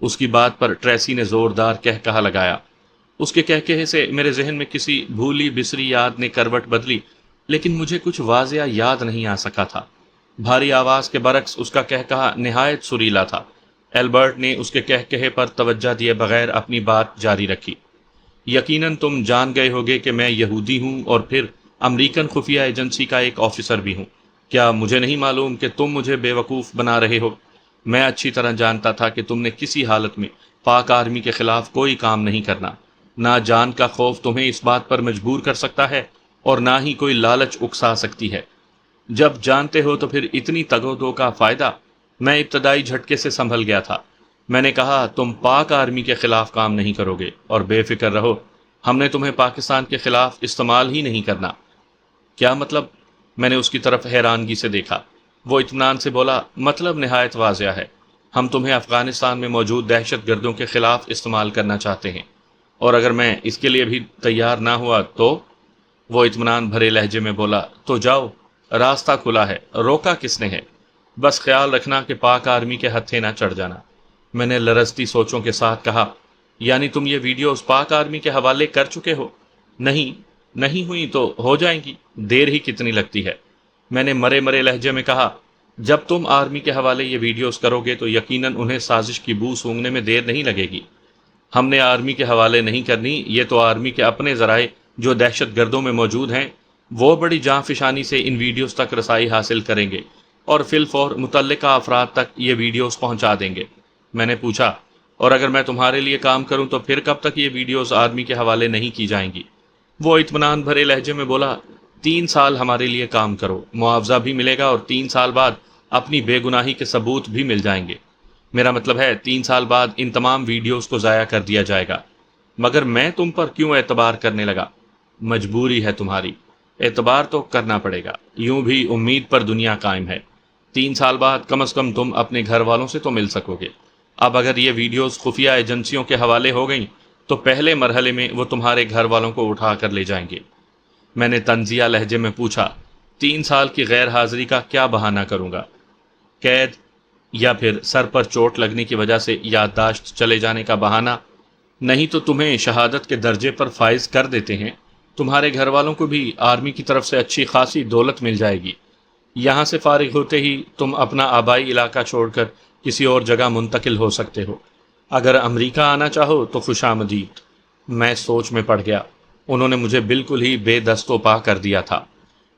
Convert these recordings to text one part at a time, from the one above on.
اس کی بات پر ٹریسی نے زوردار کہا لگایا۔ اس کے کہے سے میرے ذہن میں کسی بھولی بسری یاد نے کروٹ بدلی، لیکن مجھے کچھ واضح یاد نہیں آ سکا تھا۔ بھاری آواز کے برعکس اس کا کہا نہایت سریلا تھا۔ البرٹ نے اس کے کہے پر توجہ دیے بغیر اپنی بات جاری رکھی۔ یقیناً تم جان گئے ہوگے کہ میں یہودی ہوں اور پھر امریکن خفیہ ایجنسی کا ایک آفیسر بھی ہوں۔ کیا مجھے نہیں معلوم کہ تم مجھے بے وقوف بنا رہے ہو؟ میں اچھی طرح جانتا تھا کہ تم نے کسی حالت میں پاک آرمی کے خلاف کوئی کام نہیں کرنا۔ نہ جان کا خوف تمہیں اس بات پر مجبور کر سکتا ہے اور نہ ہی کوئی لالچ اکسا سکتی ہے۔ جب جانتے ہو تو پھر اتنی تگ و دو کا فائدہ؟ میں ابتدائی جھٹکے سے سنبھل گیا تھا۔ میں نے کہا تم پاک آرمی کے خلاف کام نہیں کرو گے، اور بے فکر رہو، ہم نے تمہیں پاکستان کے خلاف استعمال ہی نہیں کرنا۔ کیا مطلب؟ میں نے اس کی طرف حیرانگی سے دیکھا۔ وہ اطمینان سے بولا، مطلب نہایت واضح ہے، ہم تمہیں افغانستان میں موجود دہشت گردوں کے خلاف استعمال کرنا چاہتے ہیں، اور اگر میں اس کے لیے بھی تیار نہ ہوا تو؟ وہ اطمینان بھرے لہجے میں بولا، تو جاؤ، راستہ کھلا ہے، روکا کس نے ہے؟ بس خیال رکھنا کہ پاک آرمی کے ہتھے نہ چڑھ جانا۔ میں نے لرزتی سوچوں کے ساتھ کہا، یعنی تم یہ ویڈیوز پاک آرمی کے حوالے کر چکے ہو؟ نہیں ہوئی تو ہو جائیں گی، دیر ہی کتنی لگتی ہے۔ میں نے مرے لہجے میں کہا، جب تم آرمی کے حوالے یہ ویڈیوز کرو گے تو یقیناً انہیں سازش کی بو سونگھنے میں دیر نہیں لگے گی۔ ہم نے آرمی کے حوالے نہیں کرنی، یہ تو آرمی کے اپنے ذرائع جو دہشت گردوں میں موجود ہیں وہ بڑی جاں فشانی سے ان ویڈیوز تک رسائی حاصل کریں گے اور فی الفور متعلقہ افراد تک یہ ویڈیوز پہنچا دیں گے۔ میں نے پوچھا، اور اگر میں تمہارے لیے کام کروں تو پھر کب تک یہ ویڈیوز آرمی کے حوالے نہیں کی جائیں گی؟ وہ اطمینان بھرے لہجے میں بولا، 3 سال ہمارے لیے کام کرو، معاوضہ بھی ملے گا اور 3 سال بعد اپنی بے گناہی کے ثبوت بھی مل جائیں گے۔ میرا مطلب ہے 3 سال بعد ان تمام ویڈیوز کو ضائع کر دیا جائے گا۔ مگر میں تم پر کیوں اعتبار کرنے لگا؟ مجبوری ہے تمہاری، اعتبار تو کرنا پڑے گا، یوں بھی امید پر دنیا قائم ہے۔ 3 سال بعد کم از کم تم اپنے گھر والوں سے تو مل سکو گے۔ اب اگر یہ ویڈیوز خفیہ ایجنسیوں کے حوالے ہو گئیں تو پہلے مرحلے میں وہ تمہارے گھر والوں کو اٹھا کر لے جائیں گے۔ میں نے طنزیہ لہجے میں پوچھا، 3 سال کی غیر حاضری کا کیا بہانہ کروں گا؟ قید یا پھر سر پر چوٹ لگنے کی وجہ سے یادداشت چلے جانے کا بہانہ؟ نہیں تو تمہیں شہادت کے درجے پر فائز کر دیتے ہیں، تمہارے گھر والوں کو بھی آرمی کی طرف سے اچھی خاصی دولت مل جائے گی۔ یہاں سے فارغ ہوتے ہی تم اپنا آبائی علاقہ چھوڑ کر کسی اور جگہ منتقل ہو سکتے ہو۔ اگر امریکہ آنا چاہو تو خوش آمدید۔ میں سوچ میں پڑ گیا، انہوں نے مجھے بالکل ہی بے دست و پا کر دیا تھا۔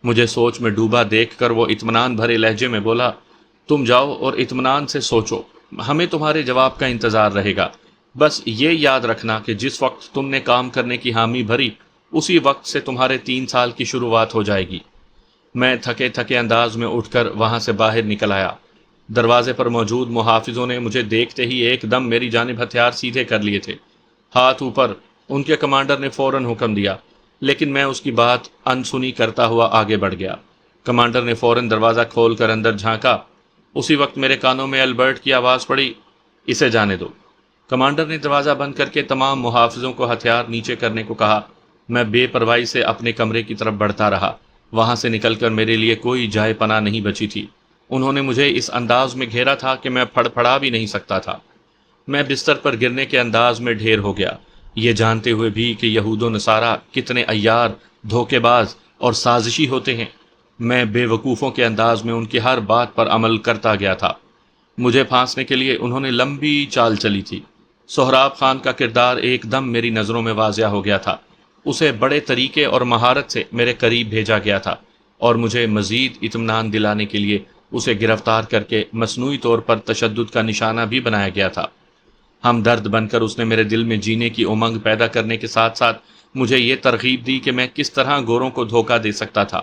مجھے سوچ میں ڈوبا دیکھ کر وہ اطمینان بھرے لہجے میں بولا، تم جاؤ اور اطمینان سے سوچو، ہمیں تمہارے جواب کا انتظار رہے گا۔ بس یہ یاد رکھنا کہ جس وقت تم نے کام کرنے کی حامی بھری اسی وقت سے تمہارے 3 سال کی شروعات ہو جائے گی۔ میں تھکے انداز میں اٹھ کر وہاں سے باہر نکل آیا۔ دروازے پر موجود محافظوں نے مجھے دیکھتے ہی ایک دم میری جانب ہتھیار سیدھے کر لیے تھے۔ ہاتھ اوپر، ان کے کمانڈر نے فوراً حکم دیا، لیکن میں اس کی بات انسنی کرتا ہوا آگے بڑھ گیا۔ کمانڈر نے فوراً دروازہ کھول کر اندر جھانکا۔ اسی وقت میرے کانوں میں البرٹ کی آواز پڑی، اسے جانے دو۔ کمانڈر نے دروازہ بند کر کے تمام محافظوں کو ہتھیار نیچے کرنے کو کہا۔ میں بے پرواہی سے اپنے کمرے کی طرف بڑھتا رہا۔ وہاں سے نکل کر میرے لیے کوئی جائے پناہ نہیں بچی تھی۔ انہوں نے مجھے اس انداز میں گھیرا تھا کہ میں پھڑ پھڑا بھی نہیں سکتا تھا۔ میں بستر پر گرنے کے انداز میں ڈھیر ہو گیا، یہ جانتے ہوئے بھی کہ یہود و نصارہ کتنے عیار، دھوکے باز اور سازشی ہوتے ہیں۔ میں بے وقوفوں کے انداز میں ان کی ہر بات پر عمل کرتا گیا تھا۔ مجھے پھانسنے کے لیے انہوں نے لمبی چال چلی تھی۔ سہراب خان کا کردار ایک دم میری نظروں میں واضح ہو گیا تھا۔ اسے بڑے طریقے اور مہارت سے میرے قریب بھیجا گیا تھا اور مجھے مزید اطمینان دلانے کے لیے اسے گرفتار کر کے مصنوعی طور پر تشدد کا نشانہ بھی بنایا گیا تھا۔ ہمدرد بن کر اس نے میرے دل میں جینے کی امنگ پیدا کرنے کے ساتھ ساتھ مجھے یہ ترغیب دی کہ میں کس طرح گوروں کو دھوکہ دے سکتا تھا،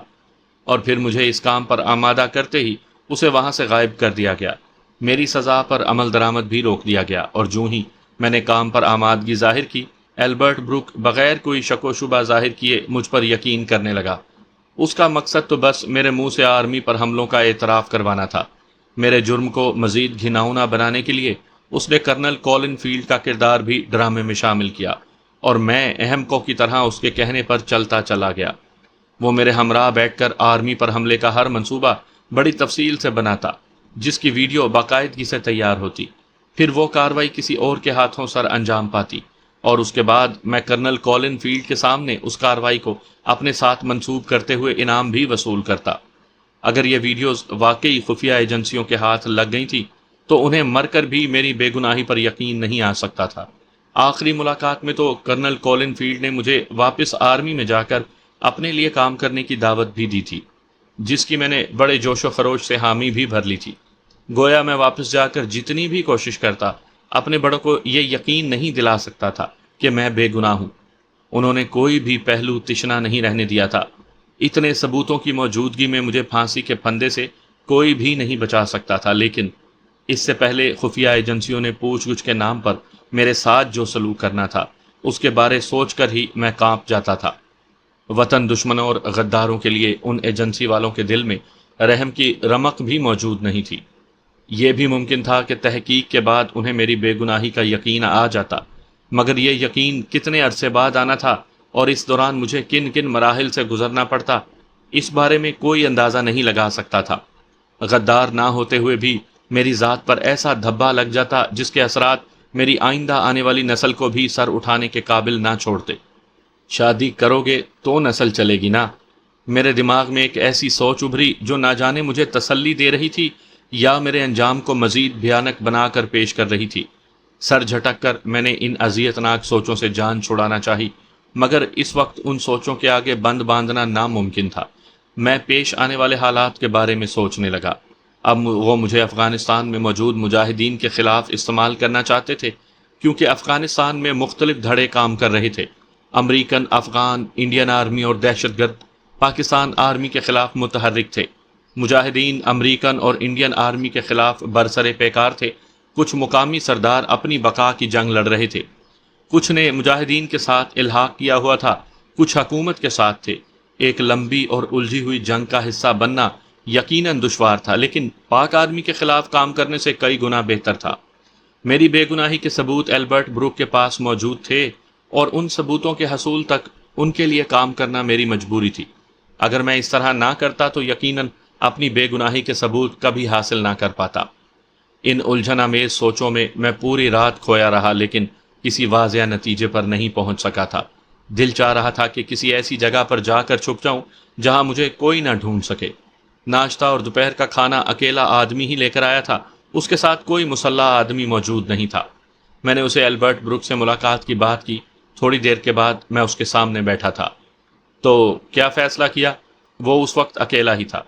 اور پھر مجھے اس کام پر آمادہ کرتے ہی اسے وہاں سے غائب کر دیا گیا۔ میری سزا پر عمل درآمد بھی روک دیا گیا، اور جوں ہی میں نے کام پر آمادگی ظاہر کی، البرٹ بروک بغیر کوئی شک و شبہ ظاہر کیے مجھ پر یقین کرنے لگا۔ اس کا مقصد تو بس میرے منہ سے آرمی پر حملوں کا اعتراف کروانا تھا۔ میرے جرم کو مزید گھناؤنا بنانے کے لیے اس نے کرنل کولن فیلڈ کا کردار بھی ڈرامے میں شامل کیا، اور میں اہم کو کی طرح اس کے کہنے پر چلتا چلا گیا۔ وہ میرے ہمراہ بیٹھ کر آرمی پر حملے کا ہر منصوبہ بڑی تفصیل سے بناتا، جس کی ویڈیو باقاعدگی سے تیار ہوتی۔ پھر وہ کارروائی کسی اور کے ہاتھوں سر انجام پاتی، اور اس کے بعد میں کرنل کولن فیلڈ کے سامنے اس کارروائی کو اپنے ساتھ منسوب کرتے ہوئے انعام بھی وصول کرتا۔ اگر یہ ویڈیوز واقعی خفیہ ایجنسیوں کے ہاتھ لگ گئی تھی تو انہیں مر کر بھی میری بے گناہی پر یقین نہیں آ سکتا تھا۔ آخری ملاقات میں تو کرنل کولن فیلڈ نے مجھے واپس آرمی میں جا کر اپنے لیے کام کرنے کی دعوت بھی دی تھی، جس کی میں نے بڑے جوش و خروش سے حامی بھی بھر لی تھی۔ گویا میں واپس جا کر جتنی بھی کوشش کرتا، اپنے بڑوں کو یہ یقین نہیں دلا سکتا تھا کہ میں بے گناہ ہوں۔ انہوں نے کوئی بھی پہلو تشنا نہیں رہنے دیا تھا۔ اتنے ثبوتوں کی موجودگی میں مجھے پھانسی کے پھندے سے کوئی بھی نہیں بچا سکتا تھا، لیکن اس سے پہلے خفیہ ایجنسیوں نے پوچھ گچھ کے نام پر میرے ساتھ جو سلوک کرنا تھا، اس کے بارے سوچ کر ہی میں کانپ جاتا تھا۔ وطن دشمنوں اور غداروں کے لیے ان ایجنسی والوں کے دل میں رحم کی رمق بھی موجود نہیں تھی۔ یہ بھی ممکن تھا کہ تحقیق کے بعد انہیں میری بے گناہی کا یقین آ جاتا، مگر یہ یقین کتنے عرصے بعد آنا تھا اور اس دوران مجھے کن کن مراحل سے گزرنا پڑتا، اس بارے میں کوئی اندازہ نہیں لگا سکتا تھا۔ غدار نہ ہوتے ہوئے بھی میری ذات پر ایسا دھبا لگ جاتا جس کے اثرات میری آئندہ آنے والی نسل کو بھی سر اٹھانے کے قابل نہ چھوڑتے۔ شادی کرو گے تو نسل چلے گی نا؟ میرے دماغ میں ایک ایسی سوچ ابھری جو نہ جانے مجھے تسلی دے رہی تھی یا میرے انجام کو مزید بھیانک بنا کر پیش کر رہی تھی۔ سر جھٹک کر میں نے ان اذیت ناک سوچوں سے جان چھڑانا چاہی، مگر اس وقت ان سوچوں کے آگے بند باندھنا ناممکن تھا۔ میں پیش آنے والے حالات کے بارے میں سوچنے لگا۔ اب وہ مجھے افغانستان میں موجود مجاہدین کے خلاف استعمال کرنا چاہتے تھے، کیونکہ افغانستان میں مختلف دھڑے کام کر رہے تھے۔ امریکن، افغان، انڈین آرمی اور دہشت گرد پاکستان آرمی کے خلاف متحرک تھے۔ مجاہدین امریکن اور انڈین آرمی کے خلاف برسر پیکار تھے۔ کچھ مقامی سردار اپنی بقا کی جنگ لڑ رہے تھے۔ کچھ نے مجاہدین کے ساتھ الحاق کیا ہوا تھا، کچھ حکومت کے ساتھ تھے۔ ایک لمبی اور الجھی ہوئی جنگ کا حصہ بننا یقیناً دشوار تھا، لیکن پاک آرمی کے خلاف کام کرنے سے کئی گنا بہتر تھا۔ میری بے گناہی کے ثبوت البرٹ بروک کے پاس موجود تھے، اور ان ثبوتوں کے حصول تک ان کے لیے کام کرنا میری مجبوری تھی۔ اگر میں اس طرح نہ کرتا تو یقیناً اپنی بے گناہی کے ثبوت کبھی حاصل نہ کر پاتا۔ ان الجھن آمیز سوچوں میں میں پوری رات کھویا رہا، لیکن کسی واضح نتیجے پر نہیں پہنچ سکا تھا۔ دل چاہ رہا تھا کہ کسی ایسی جگہ پر جا کر چھپ جاؤں جہاں مجھے کوئی نہ ڈھونڈ سکے۔ ناشتہ اور دوپہر کا کھانا اکیلا آدمی ہی لے کر آیا تھا، اس کے ساتھ کوئی مسلح آدمی موجود نہیں تھا۔ میں نے اسے البرٹ بروک سے ملاقات کی بات کی۔ تھوڑی دیر کے بعد میں اس کے سامنے بیٹھا تھا۔ تو کیا فیصلہ کیا؟ وہ اس وقت اکیلا ہی تھا۔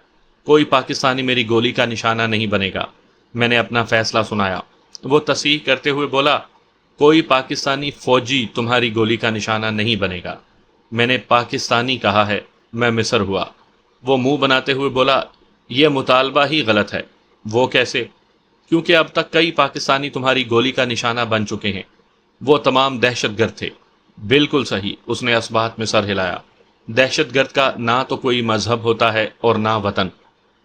کوئی پاکستانی میری گولی کا نشانہ نہیں بنے گا۔ میں نے اپنا فیصلہ سنایا۔ وہ تصحیح کرتے ہوئے بولا، کوئی پاکستانی فوجی تمہاری گولی کا نشانہ نہیں بنے گا۔ میں نے پاکستانی کہا ہے۔ میں مصر ہوا۔ وہ منہ بناتے ہوئے بولا، یہ مطالبہ ہی غلط ہے۔ وہ کیسے؟ کیونکہ اب تک کئی پاکستانی تمہاری گولی کا نشانہ بن چکے ہیں۔ وہ تمام دہشت گرد تھے۔ بالکل صحیح، اس نے اس بات میں سر ہلایا۔ دہشت گرد کا نہ تو کوئی مذہب ہوتا ہے اور نہ وطن۔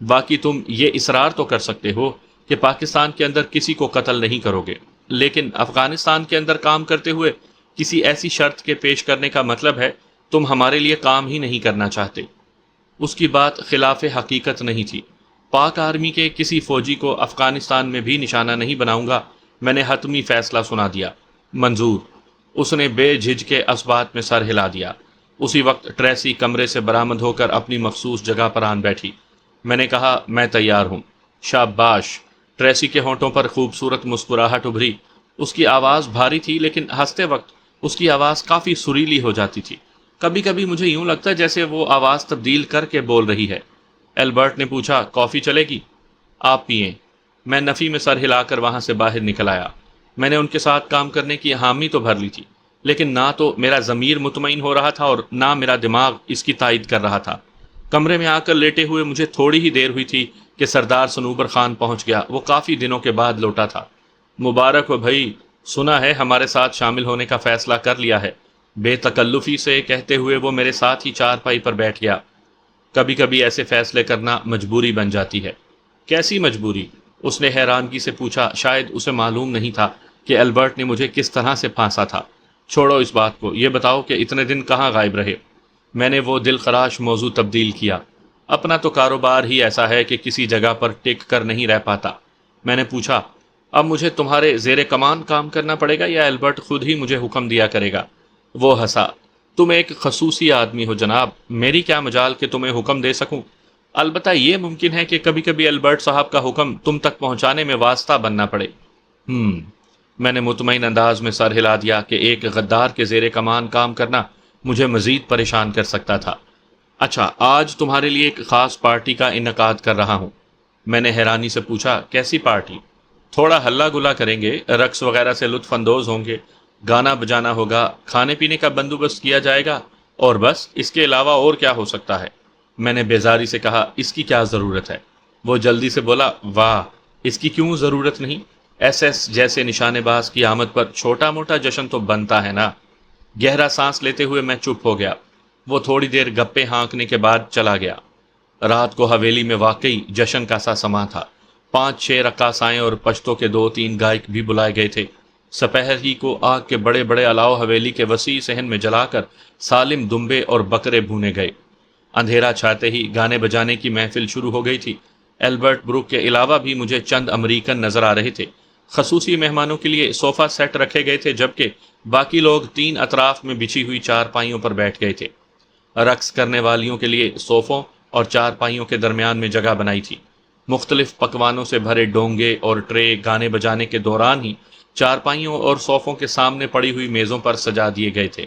باقی تم یہ اصرار تو کر سکتے ہو کہ پاکستان کے اندر کسی کو قتل نہیں کرو گے، لیکن افغانستان کے اندر کام کرتے ہوئے کسی ایسی شرط کے پیش کرنے کا مطلب ہے تم ہمارے لیے کام ہی نہیں کرنا چاہتے۔ اس کی بات خلاف حقیقت نہیں تھی۔ پاک آرمی کے کسی فوجی کو افغانستان میں بھی نشانہ نہیں بناؤں گا۔ میں نے حتمی فیصلہ سنا دیا۔ منظور۔ اس نے بے جھجکے اس بات میں سر ہلا دیا۔ اسی وقت ٹریسی کمرے سے برآمد ہو کر اپنی مخصوص جگہ پر آن بیٹھی۔ میں نے کہا، میں تیار ہوں۔ شاباش۔ ٹریسی کے ہونٹوں پر خوبصورت مسکراہٹ ابھری۔ اس کی آواز بھاری تھی، لیکن ہنستے وقت اس کی آواز کافی سریلی ہو جاتی تھی۔ کبھی کبھی مجھے یوں لگتا ہے جیسے وہ آواز تبدیل کر کے بول رہی ہے۔ البرٹ نے پوچھا، کافی چلے گی؟ آپ پئیں۔ میں نفی میں سر ہلا کر وہاں سے باہر نکل آیا۔ میں نے ان کے ساتھ کام کرنے کی حامی تو بھر لی تھی، لیکن نہ تو میرا ضمیر مطمئن ہو رہا تھا اور نہ میرا دماغ اس کی تائید کر رہا تھا۔ کمرے میں آ کر لیٹے ہوئے مجھے تھوڑی ہی دیر ہوئی تھی کہ سردار صنوبر خان پہنچ گیا۔ وہ کافی دنوں کے بعد لوٹا تھا۔ مبارک ہو بھائی، سنا ہے ہمارے ساتھ شامل ہونے کا فیصلہ کر لیا ہے۔ بے تکلفی سے کہتے ہوئے وہ میرے ساتھ ہی چارپائی پر بیٹھ گیا۔ کبھی کبھی ایسے فیصلے کرنا مجبوری بن جاتی ہے۔ کیسی مجبوری؟ اس نے حیرانگی سے پوچھا۔ شاید اسے معلوم نہیں تھا کہ البرٹ نے مجھے کس طرح سے پھانسا تھا۔ چھوڑو اس بات کو، یہ بتاؤ کہ اتنے دن کہاں غائب رہے؟ میں نے وہ دل خراش موضوع تبدیل کیا۔ اپنا تو کاروبار ہی ایسا ہے کہ کسی جگہ پر ٹک کر نہیں رہ پاتا۔ میں نے پوچھا، اب مجھے تمہارے زیر کمان کام کرنا پڑے گا یا البرٹ خود ہی مجھے حکم دیا کرے گا؟ وہ ہنسا۔ تم ایک خصوصی آدمی ہو جناب، میری کیا مجال کہ تمہیں حکم دے سکوں؟ البتہ یہ ممکن ہے کہ کبھی کبھی البرٹ صاحب کا حکم تم تک پہنچانے میں واسطہ بننا پڑے۔ ہم میں نے مطمئن انداز میں سر ہلا دیا کہ ایک غدار کے زیر کمان کام کرنا مجھے مزید پریشان کر سکتا تھا۔ اچھا، آج تمہارے لیے ایک خاص پارٹی کا انعقاد کر رہا ہوں۔ میں نے حیرانی سے پوچھا، کیسی پارٹی؟ تھوڑا ہلہ گلا کریں گے، رقص وغیرہ سے لطف اندوز ہوں گے، گانا بجانا ہوگا، کھانے پینے کا بندوبست کیا جائے گا، اور بس اس کے علاوہ اور کیا ہو سکتا ہے؟ میں نے بیزاری سے کہا، اس کی کیا ضرورت ہے؟ وہ جلدی سے بولا، واہ، اس کی کیوں ضرورت نہیں؟ ایس ایس جیسے نشانے باز کی آمد پر چھوٹا موٹا جشن تو بنتا ہے نا۔ گہرا سانس لیتے ہوئے میں چپ ہو گیا۔ وہ تھوڑی دیر گپے ہانکنے کے بعد چلا گیا۔ رات کو حویلی میں واقعی جشن کا سا سما تھا۔ 5-6 رقاصائیں اور پشتوں کے 2-3 گائک بھی بلائے گئے تھے۔ سپہر ہی کو آگ کے بڑے بڑے الاؤ حویلی کے وسیع صحن میں جلا کر سالم دمبے اور بکرے بھونے گئے۔ اندھیرا چھاتے ہی گانے بجانے کی محفل شروع ہو گئی تھی۔ البرٹ بروک کے علاوہ بھی مجھے چند امریکن نظر آ رہے تھے۔ خصوصی مہمانوں کے لیے صوفہ سیٹ رکھے گئے تھے، جبکہ باقی لوگ 3 اطراف میں بچھی ہوئی چارپائیوں پر بیٹھ گئے تھے۔ رقص کرنے والیوں کے لیے صوفوں اور چارپائیوں کے درمیان میں جگہ بنائی تھی۔ مختلف پکوانوں سے بھرے ڈونگے اور ٹرے گانے بجانے کے دوران ہی چارپائیوں اور صوفوں کے سامنے پڑی ہوئی میزوں پر سجا دیے گئے تھے۔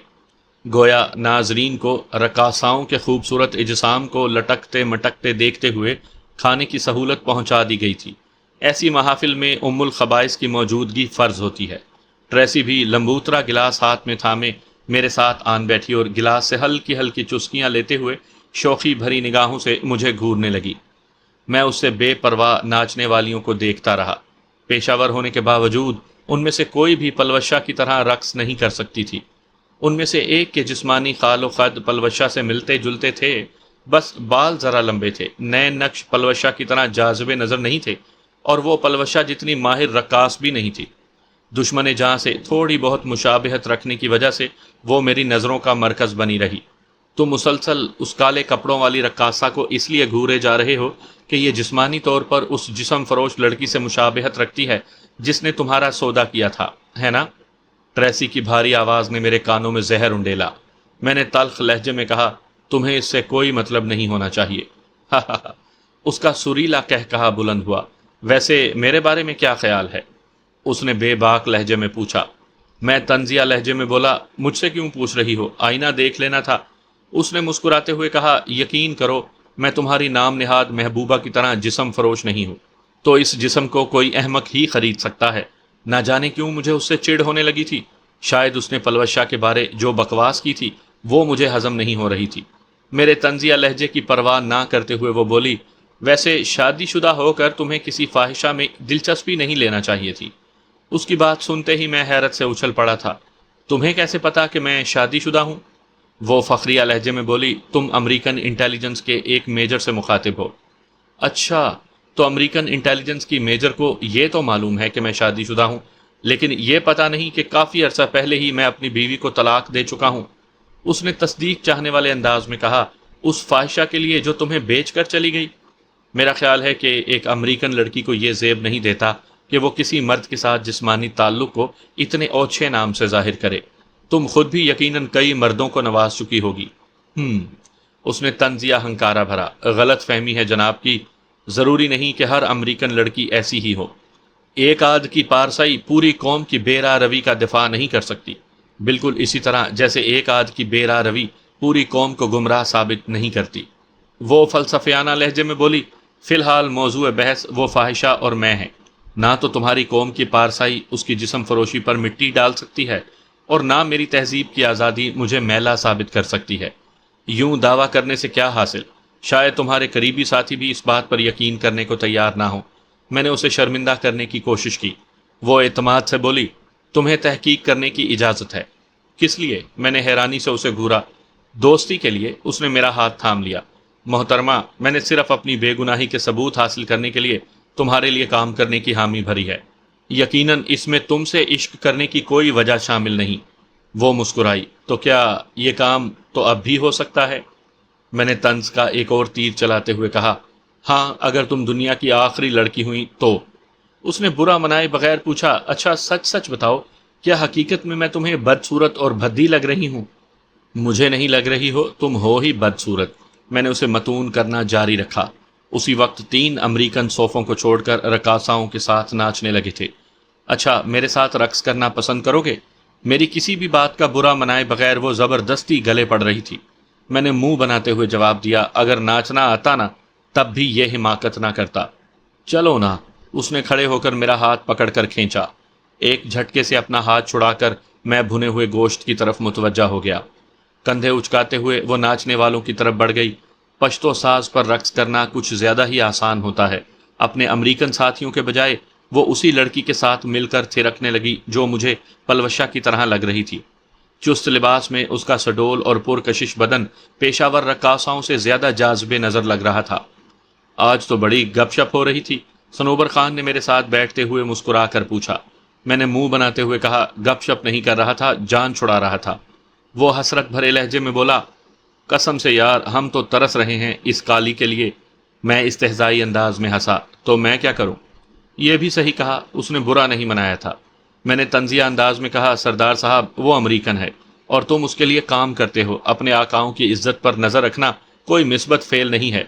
گویا ناظرین کو رقاصاؤں کے خوبصورت اجسام کو لٹکتے مٹکتے دیکھتے ہوئے کھانے کی سہولت پہنچا دی گئی تھی۔ ایسی محافل میں ام الخبائث کی موجودگی فرض ہوتی ہے۔ ٹریسی بھی لمبوترا گلاس ہاتھ میں تھامے میرے ساتھ آن بیٹھی اور گلاس سے ہلکی ہلکی چسکیاں لیتے ہوئے شوخی بھری نگاہوں سے مجھے گھورنے لگی۔ میں اس سے بے پرواہ ناچنے والیوں کو دیکھتا رہا۔ پیشہ ور ہونے کے باوجود ان میں سے کوئی بھی پلوشہ کی طرح رقص نہیں کر سکتی تھی۔ ان میں سے ایک کے جسمانی خال و قد پلوشہ سے ملتے جلتے تھے، بس بال ذرا لمبے تھے۔ نئے نقش پلوشہ کی طرح جاذبے نظر نہیں تھے، اور وہ پلوشہ جتنی ماہر رقاص بھی نہیں تھی۔ دشمن جہاں سے تھوڑی بہت مشابہت رکھنے کی وجہ سے وہ میری نظروں کا مرکز بنی رہی۔ تم مسلسل اس کالے کپڑوں والی رقاصہ کو اس لیے گھورے جا رہے ہو کہ یہ جسمانی طور پر اس جسم فروش لڑکی سے مشابہت رکھتی ہے جس نے تمہارا سودا کیا تھا، ہے نا؟ ٹریسی کی بھاری آواز نے میرے کانوں میں زہر انڈیلا۔ میں نے تلخ لہجے میں کہا، تمہیں اس سے کوئی مطلب نہیں ہونا چاہیے۔ اس کا سریلا کہا بلند ہوا۔ ویسے میرے بارے میں کیا خیال ہے؟ اس نے بے باک لہجے میں پوچھا۔ میں طنزیہ لہجے میں بولا، مجھ سے کیوں پوچھ رہی ہو؟ آئینہ دیکھ لینا تھا۔ اس نے مسکراتے ہوئے کہا، یقین کرو میں تمہاری نام نہاد محبوبہ کی طرح جسم فروش نہیں ہوں۔ تو اس جسم کو کوئی احمق ہی خرید سکتا ہے۔ نہ جانے کیوں مجھے اس سے چڑ ہونے لگی تھی۔ شاید اس نے پلوشہ کے بارے جو بکواس کی تھی وہ مجھے ہضم نہیں ہو رہی تھی۔ میرے طنزیہ لہجے کی پرواہ نہ کرتے ہوئے وہ بولی، ویسے شادی شدہ ہو کر تمہیں کسی فاحشہ میں دلچسپی نہیں لینا چاہیے تھی۔ اس کی بات سنتے ہی میں حیرت سے اچھل پڑا تھا۔ تمہیں کیسے پتا کہ میں شادی شدہ ہوں؟ وہ فخریہ لہجے میں بولی، تم امریکن انٹیلیجنس کے ایک میجر سے مخاطب ہو۔ اچھا، تو امریکن انٹیلیجنس کی میجر کو یہ تو معلوم ہے کہ میں شادی شدہ ہوں، لیکن یہ پتہ نہیں کہ کافی عرصہ پہلے ہی میں اپنی بیوی کو طلاق دے چکا ہوں۔ اس نے تصدیق چاہنے والے انداز میں کہا، اس فاحشہ کے لیے جو تمہیں بیچ کر چلی گئی؟ میرا خیال ہے کہ ایک امریکن لڑکی کو یہ زیب نہیں دیتا کہ وہ کسی مرد کے ساتھ جسمانی تعلق کو اتنے اوچھے نام سے ظاہر کرے۔ تم خود بھی یقیناً کئی مردوں کو نواز چکی ہوگی۔ اس نے طنزیہ ہنکارا بھرا، غلط فہمی ہے جناب کی، ضروری نہیں کہ ہر امریکن لڑکی ایسی ہی ہو۔ ایک آدھ کی پارسائی پوری قوم کی بے راہ روی کا دفاع نہیں کر سکتی، بالکل اسی طرح جیسے ایک آدھ کی بے راہ روی پوری قوم کو گمراہ ثابت نہیں کرتی۔ وہ فلسفیانہ لہجے میں بولی، فی الحال موضوع بحث وہ فاحشہ اور میں ہیں۔ نہ تو تمہاری قوم کی پارسائی اس کی جسم فروشی پر مٹی ڈال سکتی ہے، اور نہ میری تہذیب کی آزادی مجھے میلا ثابت کر سکتی ہے۔ یوں دعویٰ کرنے سے کیا حاصل؟ شاید تمہارے قریبی ساتھی بھی اس بات پر یقین کرنے کو تیار نہ ہو۔ میں نے اسے شرمندہ کرنے کی کوشش کی۔ وہ اعتماد سے بولی، تمہیں تحقیق کرنے کی اجازت ہے۔ کس لیے؟ میں نے حیرانی سے اسے گھورا۔ دوستی کے لیے۔ اس نے میرا ہاتھ تھام لیا۔ محترمہ، میں نے صرف اپنی بے گناہی کے ثبوت حاصل کرنے کے لیے تمہارے لیے کام کرنے کی حامی بھری ہے۔ یقیناً اس میں تم سے عشق کرنے کی کوئی وجہ شامل نہیں۔ وہ مسکرائی، تو کیا یہ کام تو اب بھی ہو سکتا ہے؟ میں نے طنز کا ایک اور تیر چلاتے ہوئے کہا، ہاں، اگر تم دنیا کی آخری لڑکی ہوئی تو۔ اس نے برا منائے بغیر پوچھا، اچھا سچ سچ بتاؤ، کیا حقیقت میں تمہیں بدصورت اور بھدی لگ رہی ہوں؟ مجھے نہیں لگ رہی ہو، تم ہو ہی بدصورت۔ میں نے اسے متون کرنا جاری رکھا۔ اسی وقت 3 امریکن صوفوں کو چھوڑ کر رقاصاؤں کے ساتھ ناچنے لگے تھے۔ اچھا میرے ساتھ رقص کرنا پسند کرو گے؟ میری کسی بھی بات کا برا منائے بغیر وہ زبردستی گلے پڑ رہی تھی۔ میں نے منہ بناتے ہوئے جواب دیا، اگر ناچنا آتا نا تب بھی یہ حماقت نہ کرتا۔ چلو نا۔ اس نے کھڑے ہو کر میرا ہاتھ پکڑ کر کھینچا۔ ایک جھٹکے سے اپنا ہاتھ چھڑا کر میں بھنے ہوئے گوشت کی طرف متوجہ ہو گیا۔ کندھے اچکاتے ہوئے وہ ناچنے والوں کی طرف بڑھ گئی۔ پشتو ساز پر رقص کرنا کچھ زیادہ ہی آسان ہوتا ہے۔ اپنے امریکن ساتھیوں کے بجائے وہ اسی لڑکی کے ساتھ مل کر تھرکنے لگی جو مجھے پلوشہ کی طرح لگ رہی تھی۔ چست لباس میں اس کا سڈول اور پرکشش بدن پیشہ ور رقاصاؤں سے زیادہ جاذب نظر لگ رہا تھا۔ آج تو بڑی گپ شپ ہو رہی تھی، صنوبر خان نے میرے ساتھ بیٹھتے ہوئے مسکرا کر پوچھا۔ میں نے منہ بناتے ہوئے کہا، گپ شپ نہیں کر رہا تھا، جان چھڑا رہا تھا۔ وہ حسرت بھرے لہجے میں بولا، قسم سے یار ہم تو ترس رہے ہیں اس کالی کے لیے۔ میں استہزائی انداز میں ہنسا، تو میں کیا کروں؟ یہ بھی صحیح کہا، اس نے برا نہیں منایا تھا۔ میں نے طنزیہ انداز میں کہا، سردار صاحب وہ امریکن ہے اور تم اس کے لیے کام کرتے ہو، اپنے آقاؤں کی عزت پر نظر رکھنا کوئی مثبت فعل نہیں ہے۔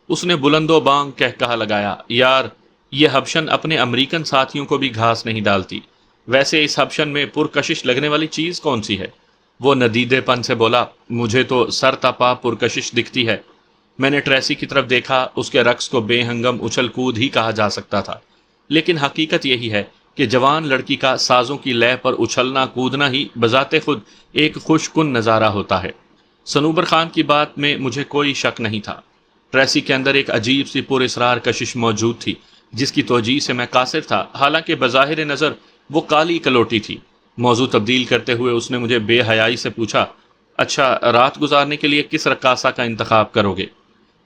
اس نے بلند و بانگ کہا لگایا، یار یہ حبشن اپنے امریکن ساتھیوں کو بھی گھاس نہیں ڈالتی۔ ویسے اس حبشن میں پرکشش لگنے والی چیز کون سی ہے؟ وہ ندیدے پن سے بولا، مجھے تو سر تپا پرکشش دکھتی ہے۔ میں نے ٹریسی کی طرف دیکھا، اس کے رقص کو بے ہنگم اچھل کود ہی کہا جا سکتا تھا، لیکن حقیقت یہی ہے کہ جوان لڑکی کا سازوں کی لے پر اچھلنا کودنا ہی بذات خود ایک خوش کن نظارہ ہوتا ہے۔ صنوبر خان کی بات میں مجھے کوئی شک نہیں تھا۔ ٹریسی کے اندر ایک عجیب سی پر اسرار کشش موجود تھی جس کی توجیہ سے میں قاصر تھا، حالانکہ بظاہر نظر وہ کالی کلوٹی تھی۔ موضوع تبدیل کرتے ہوئے اس نے مجھے بے حیائی سے پوچھا، اچھا رات گزارنے کے لیے کس رقاصہ کا انتخاب کرو گے؟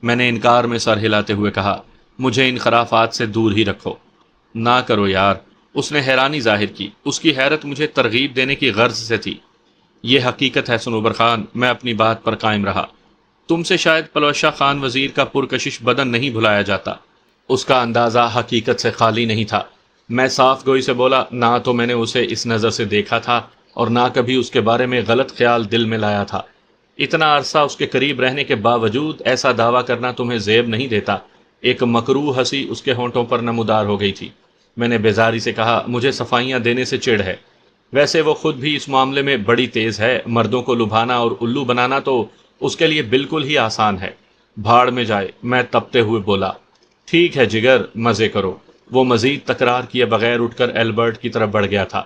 میں نے انکار میں سر ہلاتے ہوئے کہا، مجھے ان خرافات سے دور ہی رکھو۔ نہ کرو یار، اس نے حیرانی ظاہر کی۔ اس کی حیرت مجھے ترغیب دینے کی غرض سے تھی۔ یہ حقیقت ہے صنوبر خان، میں اپنی بات پر قائم رہا۔ تم سے شاید پلوشہ خان وزیر کا پرکشش بدن نہیں بھلایا جاتا۔ اس کا اندازہ حقیقت سے خالی نہیں تھا۔ میں صاف گوئی سے بولا، نہ تو میں نے اسے اس نظر سے دیکھا تھا اور نہ کبھی اس کے بارے میں غلط خیال دل میں لایا تھا۔ اتنا عرصہ اس کے قریب رہنے کے باوجود ایسا دعویٰ کرنا تمہیں زیب نہیں دیتا۔ ایک مکروہ ہنسی اس کے ہونٹوں پر نمودار ہو گئی تھی۔ میں نے بیزاری سے کہا، مجھے صفائیاں دینے سے چڑ ہے۔ ویسے وہ خود بھی اس معاملے میں بڑی تیز ہے، مردوں کو لبھانا اور الو بنانا تو اس کے لیے بالکل ہی آسان ہے۔ بھاڑ میں جائے، میں تپتے ہوئے بولا۔ ٹھیک ہے جگر، مزے کرو۔ وہ مزید تکرار کیے بغیر اٹھ کر ایلبرٹ کی طرف بڑھ گیا تھا۔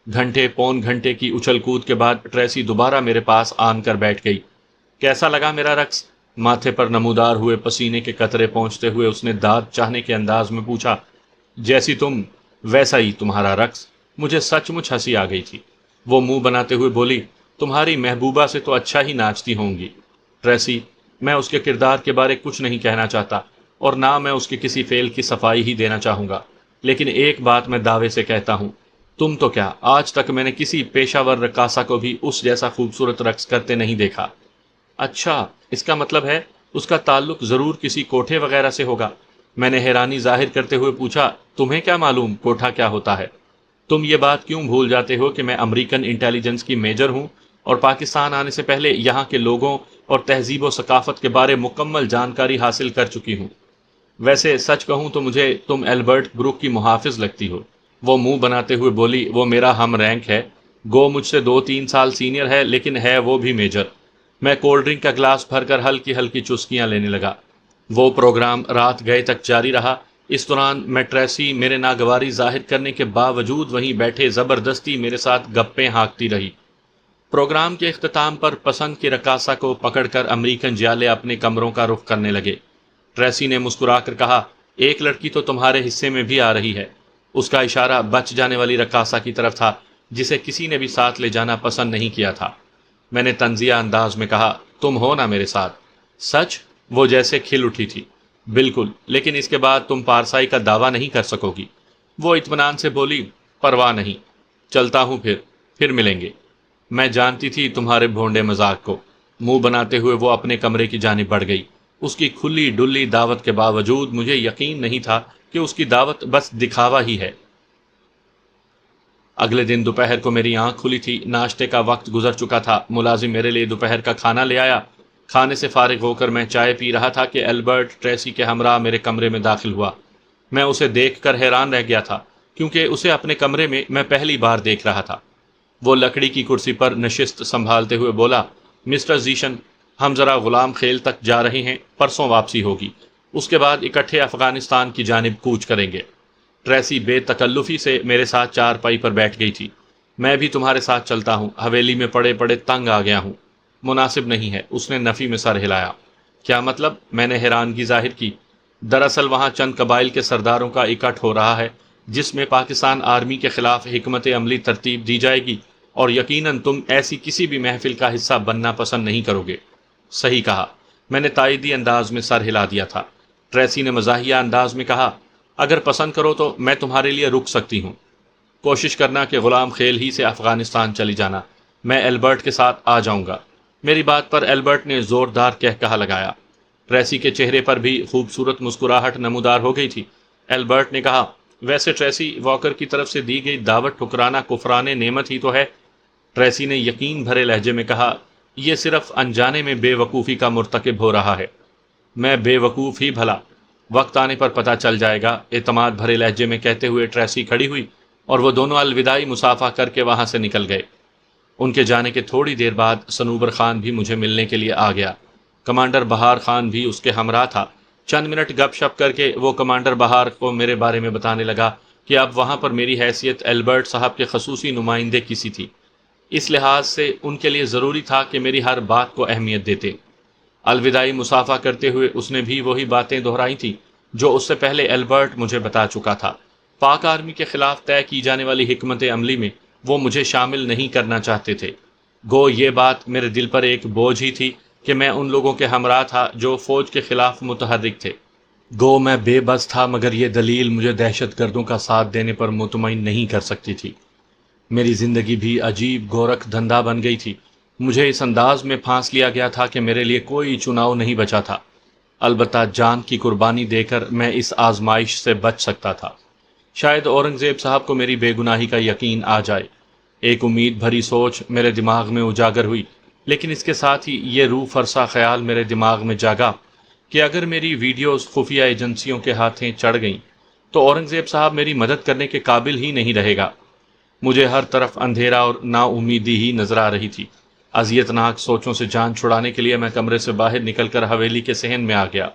گھنٹے پون گھنٹے کی اچھل کود کے بعد ٹریسی دوبارہ میرے پاس آن کر بیٹھ گئی۔ کیسا لگا میرا رقص؟ ماتھے پر نمودار ہوئے پسینے کے قطرے پہنچتے ہوئے اس نے داد چاہنے کے انداز میں پوچھا، جیسی تم ویسا ہی تمہارا رقص۔ مجھے سچ مچ ہنسی آ گئی تھی۔ وہ منہ بناتے ہوئے بولی، تمہاری محبوبہ سے تو اچھا ہی ناچتی ہوں گی۔ ٹریسی، میں اس کے کردار کے بارے کچھ نہیں کہنا چاہتا اور نہ میں اس کے کسی فعل کی صفائی ہی دینا چاہوں گا، لیکن ایک بات میں دعوے سے کہتا ہوں، تم تو کیا، آج تک میں نے کسی پیشہ ور رقاصہ کو بھی اس جیسا خوبصورت رقص کرتے نہیں دیکھا۔ اچھا، اس کا مطلب ہے اس کا تعلق ضرور کسی کوٹھے وغیرہ سے ہوگا۔ میں نے حیرانی ظاہر کرتے ہوئے پوچھا، تمہیں کیا معلوم کوٹھا کیا ہوتا ہے؟ تم یہ بات کیوں بھول جاتے ہو کہ میں امریکن انٹیلیجنس کی میجر ہوں اور پاکستان آنے سے پہلے یہاں کے لوگوں اور تہذیب و ثقافت کے بارے مکمل جانکاری حاصل کر چکی ہوں۔ ویسے سچ کہوں تو مجھے تم ایلبرٹ بروک کی محافظ لگتی ہو۔ وہ منہ بناتے ہوئے بولی، وہ میرا ہم رینک ہے، گو مجھ سے 2-3 سال سینئر ہے، لیکن ہے وہ بھی میجر۔ میں کولڈ ڈرنک کا گلاس بھر کر ہلکی ہلکی چسکیاں لینے لگا۔ وہ پروگرام رات گئے تک جاری رہا۔ اس دوران میں ٹریسی میرے ناگواری ظاہر کرنے کے باوجود وہیں بیٹھے زبردستی میرے ساتھ گپیں ہانکتی رہی۔ پروگرام کے اختتام پر پسند کی رقاصہ کو پکڑ کر امریکن جیالے اپنے کمروں کا رخ کرنے لگے۔ ٹریسی نے مسکرا کر کہا، ایک لڑکی تو تمہارے حصے میں بھی آ رہی ہے۔ اس کا اشارہ بچ جانے والی رقاصہ کی طرف تھا جسے کسی نے بھی ساتھ لے جانا پسند نہیں کیا تھا۔ میں نے طنزیہ انداز میں کہا، تم ہو نا میرے ساتھ؟ سچ؟ وہ جیسے کھل اٹھی تھی۔ بالکل، لیکن اس کے بعد تم پارسائی کا دعویٰ نہیں کر سکو گی۔ وہ اطمینان سے بولی، پرواہ نہیں، چلتا ہوں پھر ملیں گے۔ میں جانتی تھی تمہارے بھونڈے مذاق کو۔ منہ بناتے ہوئے وہ اپنے کمرے کی جانب بڑھ گئی۔ اس کی کھلی ڈلی دعوت کے باوجود مجھے یقین نہیں تھا کہ اس کی دعوت بس دکھاوا ہی ہے۔ اگلے دن دوپہر کو میری آنکھ کھلی تھی، ناشتے کا وقت گزر چکا تھا۔ ملازم میرے لیے دوپہر کا کھانا لے آیا۔ کھانے سے فارغ ہو کر میں چائے پی رہا تھا کہ البرٹ ٹریسی کے ہمراہ میرے کمرے میں داخل ہوا۔ میں اسے دیکھ کر حیران رہ گیا تھا، کیونکہ اسے اپنے کمرے میں پہلی بار دیکھ رہا تھا۔ وہ لکڑی کی کرسی پر نشست سنبھالتے ہوئے بولا، مسٹر زیشن، ہم ذرا غلام خیل تک جا رہے ہیں، پرسوں واپسی ہوگی، اس کے بعد اکٹھے افغانستان کی جانب کوچ کریں گے۔ ٹریسی بے تکلفی سے میرے ساتھ چارپائی پر بیٹھ گئی تھی۔ میں بھی تمہارے ساتھ چلتا ہوں، حویلی میں پڑے پڑے تنگ آ گیا ہوں۔ مناسب نہیں ہے، اس نے نفی میں سر ہلایا۔ کیا مطلب؟ میں نے حیرانگی ظاہر کی۔ دراصل وہاں چند قبائل کے سرداروں کا اکٹھ ہو رہا ہے، جس میں پاکستان آرمی کے خلاف حکمت عملی ترتیب دی جائے گی، اور یقیناً تم ایسی کسی بھی محفل کا حصہ بننا پسند نہیں کرو گے۔ صحیح کہا، میں نے تائیدی انداز میں سر ہلا دیا تھا۔ ٹریسی نے مزاحیہ انداز میں کہا، اگر پسند کرو تو میں تمہارے لیے رک سکتی ہوں۔ کوشش کرنا کہ غلام خیل ہی سے افغانستان چلی جانا، میں البرٹ کے ساتھ آ جاؤں گا۔ میری بات پر البرٹ نے زوردار کہا لگایا۔ ٹریسی کے چہرے پر بھی خوبصورت مسکراہٹ نمودار ہو گئی تھی۔ البرٹ نے کہا، ویسے ٹریسی، واکر کی طرف سے دی گئی دعوت ٹھکرانا کفران نعمت ہی تو ہے۔ ٹریسی نے یقین بھرے لہجے میں کہا، یہ صرف انجانے میں بے وقوفی کا مرتکب ہو رہا ہے۔ میں بے وقوف ہی بھلا، وقت آنے پر پتہ چل جائے گا، اعتماد بھرے لہجے میں کہتے ہوئے ٹریسی کھڑی ہوئی اور وہ دونوں الوداعی مصافحہ کر کے وہاں سے نکل گئے۔ ان کے جانے کے تھوڑی دیر بعد صنوبر خان بھی مجھے ملنے کے لیے آ گیا۔ کمانڈر بہار خان بھی اس کے ہمراہ تھا۔ چند منٹ گپ شپ کر کے وہ کمانڈر بہار کو میرے بارے میں بتانے لگا کہ اب وہاں پر میری حیثیت البرٹ صاحب کے خصوصی نمائندے کی سی تھی، اس لحاظ سے ان کے لیے ضروری تھا کہ میری ہر بات کو اہمیت دیتے۔ الوداعی مصافحہ کرتے ہوئے اس نے بھی وہی باتیں دہرائی تھیں جو اس سے پہلے البرٹ مجھے بتا چکا تھا۔ پاک آرمی کے خلاف طے کی جانے والی حکمت عملی میں وہ مجھے شامل نہیں کرنا چاہتے تھے۔ گو یہ بات میرے دل پر ایک بوجھ ہی تھی کہ میں ان لوگوں کے ہمراہ تھا جو فوج کے خلاف متحرک تھے۔ گو میں بے بس تھا، مگر یہ دلیل مجھے دہشت گردوں کا ساتھ دینے پر مطمئن نہیں کر سکتی تھی۔ میری زندگی بھی عجیب گورکھ دھندا بن گئی تھی۔ مجھے اس انداز میں پھانس لیا گیا تھا کہ میرے لیے کوئی چناؤ نہیں بچا تھا۔ البتہ جان کی قربانی دے کر میں اس آزمائش سے بچ سکتا تھا۔ شاید اورنگزیب صاحب کو میری بے گناہی کا یقین آ جائے۔ ایک امید بھری سوچ میرے دماغ میں اجاگر ہوئی، لیکن اس کے ساتھ ہی یہ روح فرسا خیال میرے دماغ میں جاگا کہ اگر میری ویڈیوز خفیہ ایجنسیوں کے ہاتھیں چڑھ گئیں تو اورنگزیب صاحب میری مدد کرنے کے قابل ہی نہیں رہے گا۔ مجھے ہر طرف اندھیرا اور نا امیدی ہی نظر آ رہی تھی۔ اذیتناک سوچوں سے جان چھڑانے کے لیے میں کمرے سے باہر نکل کر حویلی کے صحن میں آ گیا۔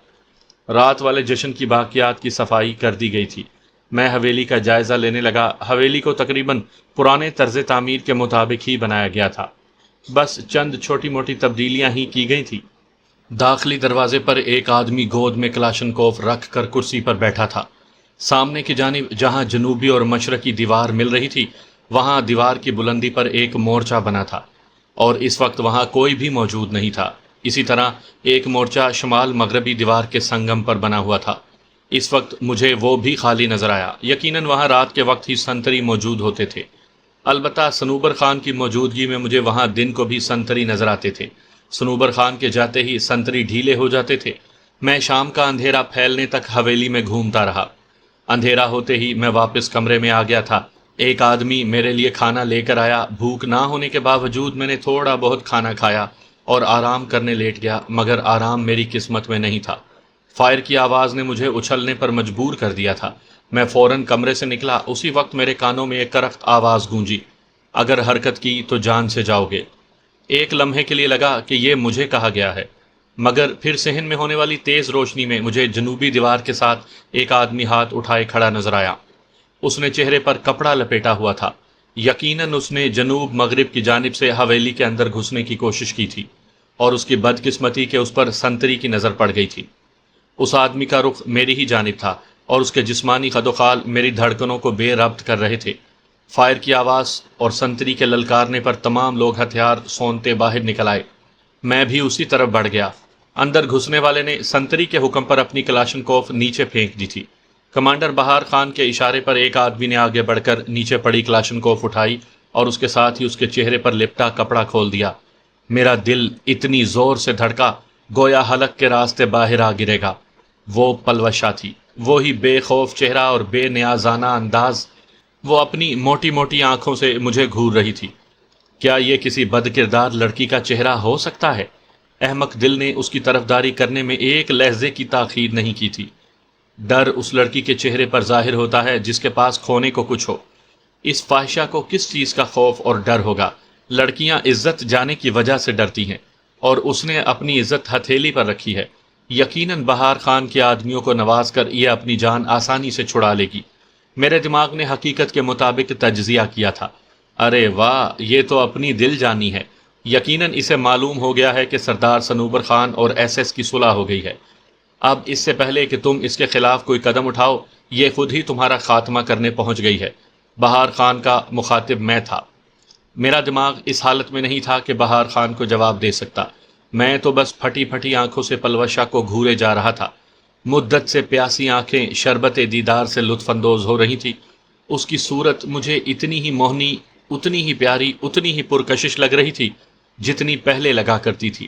رات والے جشن کی باقیات کی صفائی کر دی گئی تھی۔ میں حویلی کا جائزہ لینے لگا۔ حویلی کو تقریباً پرانے طرز تعمیر کے مطابق ہی بنایا گیا تھا، بس چند چھوٹی موٹی تبدیلیاں ہی کی گئی تھیں۔ داخلی دروازے پر ایک آدمی گود میں کلاشنکوف رکھ کر کرسی پر بیٹھا تھا۔ سامنے کی جانب جہاں جنوبی اور مشرقی دیوار مل رہی تھی، وہاں دیوار کی بلندی پر ایک مورچہ بنا تھا، اور اس وقت وہاں کوئی بھی موجود نہیں تھا۔ اسی طرح ایک مورچہ شمال مغربی دیوار کے سنگم پر بنا ہوا تھا۔ اس وقت مجھے وہ بھی خالی نظر آیا۔ یقیناً وہاں رات کے وقت ہی سنتری موجود ہوتے تھے۔ البتہ صنوبر خان کی موجودگی میں مجھے وہاں دن کو بھی سنتری نظر آتے تھے۔ صنوبر خان کے جاتے ہی سنتری ڈھیلے ہو جاتے تھے۔ میں شام کا اندھیرا پھیلنے تک حویلی میں گھومتا رہا۔ اندھیرا ہوتے ہی میں واپس کمرے میں آ گیا تھا۔ ایک آدمی میرے لیے کھانا لے کر آیا۔ بھوک نہ ہونے کے باوجود میں نے تھوڑا بہت کھانا کھایا اور آرام کرنے لیٹ گیا، مگر آرام میری قسمت میں نہیں تھا۔ فائر کی آواز نے مجھے اچھلنے پر مجبور کر دیا تھا۔ میں فوراً کمرے سے نکلا۔ اسی وقت میرے کانوں میں ایک کرخت آواز گونجی، اگر حرکت کی تو جان سے جاؤ گے۔ ایک لمحے کے لیے لگا کہ یہ مجھے کہا گیا ہے، مگر پھر صحن میں ہونے والی تیز روشنی میں مجھے جنوبی دیوار کے ساتھ ایک آدمی ہاتھ اٹھائے کھڑا نظر آیا۔ اس نے چہرے پر کپڑا لپیٹا ہوا تھا۔ یقیناً اس نے جنوب مغرب کی جانب سے حویلی کے اندر گھسنے کی کوشش کی تھی، اور اس کی بدقسمتی کہ اس پر سنتری کی نظر پڑ گئی تھی۔ اس آدمی کا رخ میری ہی جانب تھا، اور اس کے جسمانی خد و خال میری دھڑکنوں کو بے ربط کر رہے تھے۔ فائر کی آواز اور سنتری کے للکارنے پر تمام لوگ ہتھیار سونتے باہر نکل آئے۔ میں بھی اسی طرف بڑھ گیا۔ اندر گھسنے والے نے سنتری کے حکم پر اپنی کلاشنکوف نیچے پھینک دی تھی۔ کمانڈر بہار خان کے اشارے پر ایک آدمی نے آگے بڑھ کر نیچے پڑی کلاشنکوف اٹھائی اور اس کے ساتھ ہی اس کے چہرے پر لپٹا کپڑا کھول دیا۔ میرا دل اتنی زور سے دھڑکا گویا حلق کے راستے باہر آ گرے گا۔ وہ پلوشا تھی۔ وہی بے خوف چہرہ اور بے نیازانہ انداز، وہ اپنی موٹی موٹی آنکھوں سے مجھے گھور رہی تھی۔ کیا یہ کسی بد کردار لڑکی کا چہرہ ہو سکتا ہے؟ احمق دل نے اس کی طرفداری کرنے میں ایک لہجے کی تاخیر نہیں کی تھی۔ ڈر اس لڑکی کے چہرے پر ظاہر ہوتا ہے جس کے پاس کھونے کو کچھ ہو۔ اس فاحشہ کو کس چیز کا خوف اور ڈر ہوگا؟ لڑکیاں عزت جانے کی وجہ سے ڈرتی ہیں، اور اس نے اپنی عزت ہتھیلی پر رکھی ہے۔ یقیناً بہار خان کے آدمیوں کو نواز کر یہ اپنی جان آسانی سے چھڑا لے گی۔ میرے دماغ نے حقیقت کے مطابق تجزیہ کیا تھا۔ ارے واہ، یہ تو اپنی دل جانی ہے۔ یقیناً اسے معلوم ہو گیا ہے کہ سردار صنوبر خان اور ایس ایس کی صلح ہو گئی ہے۔ اب اس سے پہلے کہ تم اس کے خلاف کوئی قدم اٹھاؤ، یہ خود ہی تمہارا خاتمہ کرنے پہنچ گئی ہے۔ بہار خان کا مخاطب میں تھا۔ میرا دماغ اس حالت میں نہیں تھا کہ بہار خان کو جواب دے سکتا۔ میں تو بس پھٹی پھٹی آنکھوں سے پلوشا کو گھورے جا رہا تھا۔ مدت سے پیاسی آنکھیں شربت دیدار سے لطف اندوز ہو رہی تھی۔ اس کی صورت مجھے اتنی ہی موہنی، اتنی ہی پیاری، اتنی ہی پرکشش لگ رہی تھی جتنی پہلے لگا کرتی تھی۔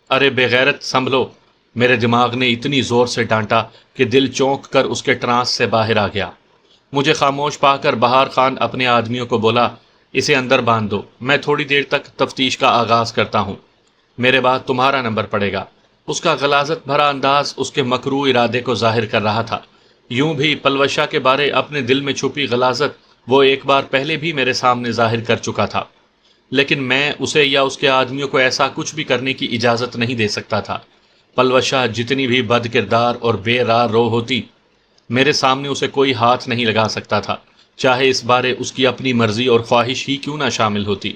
ارے بے غیرت، سنبھلو! میرے دماغ نے اتنی زور سے ڈانٹا کہ دل چونک کر اس کے ٹرانس سے باہر آ گیا۔ مجھے خاموش پا کر بہار خان اپنے آدمیوں کو بولا، اسے اندر باندھ دو، میں تھوڑی دیر تک تفتیش کا آغاز کرتا ہوں، میرے بعد تمہارا نمبر پڑے گا۔ اس کا غلاظت بھرا انداز اس کے مکروہ ارادے کو ظاہر کر رہا تھا۔ یوں بھی پلوشا کے بارے اپنے دل میں چھپی غلاظت وہ ایک بار پہلے بھی میرے سامنے ظاہر کر چکا تھا، لیکن میں اسے یا اس کے آدمیوں کو ایسا کچھ بھی کرنے کی اجازت نہیں دے سکتا تھا۔ پلوشا جتنی بھی بد کردار اور بے راہ رو ہوتی، میرے سامنے اسے کوئی ہاتھ نہیں لگا سکتا تھا، چاہے اس بارے اس کی اپنی مرضی اور خواہش ہی کیوں نہ شامل ہوتی۔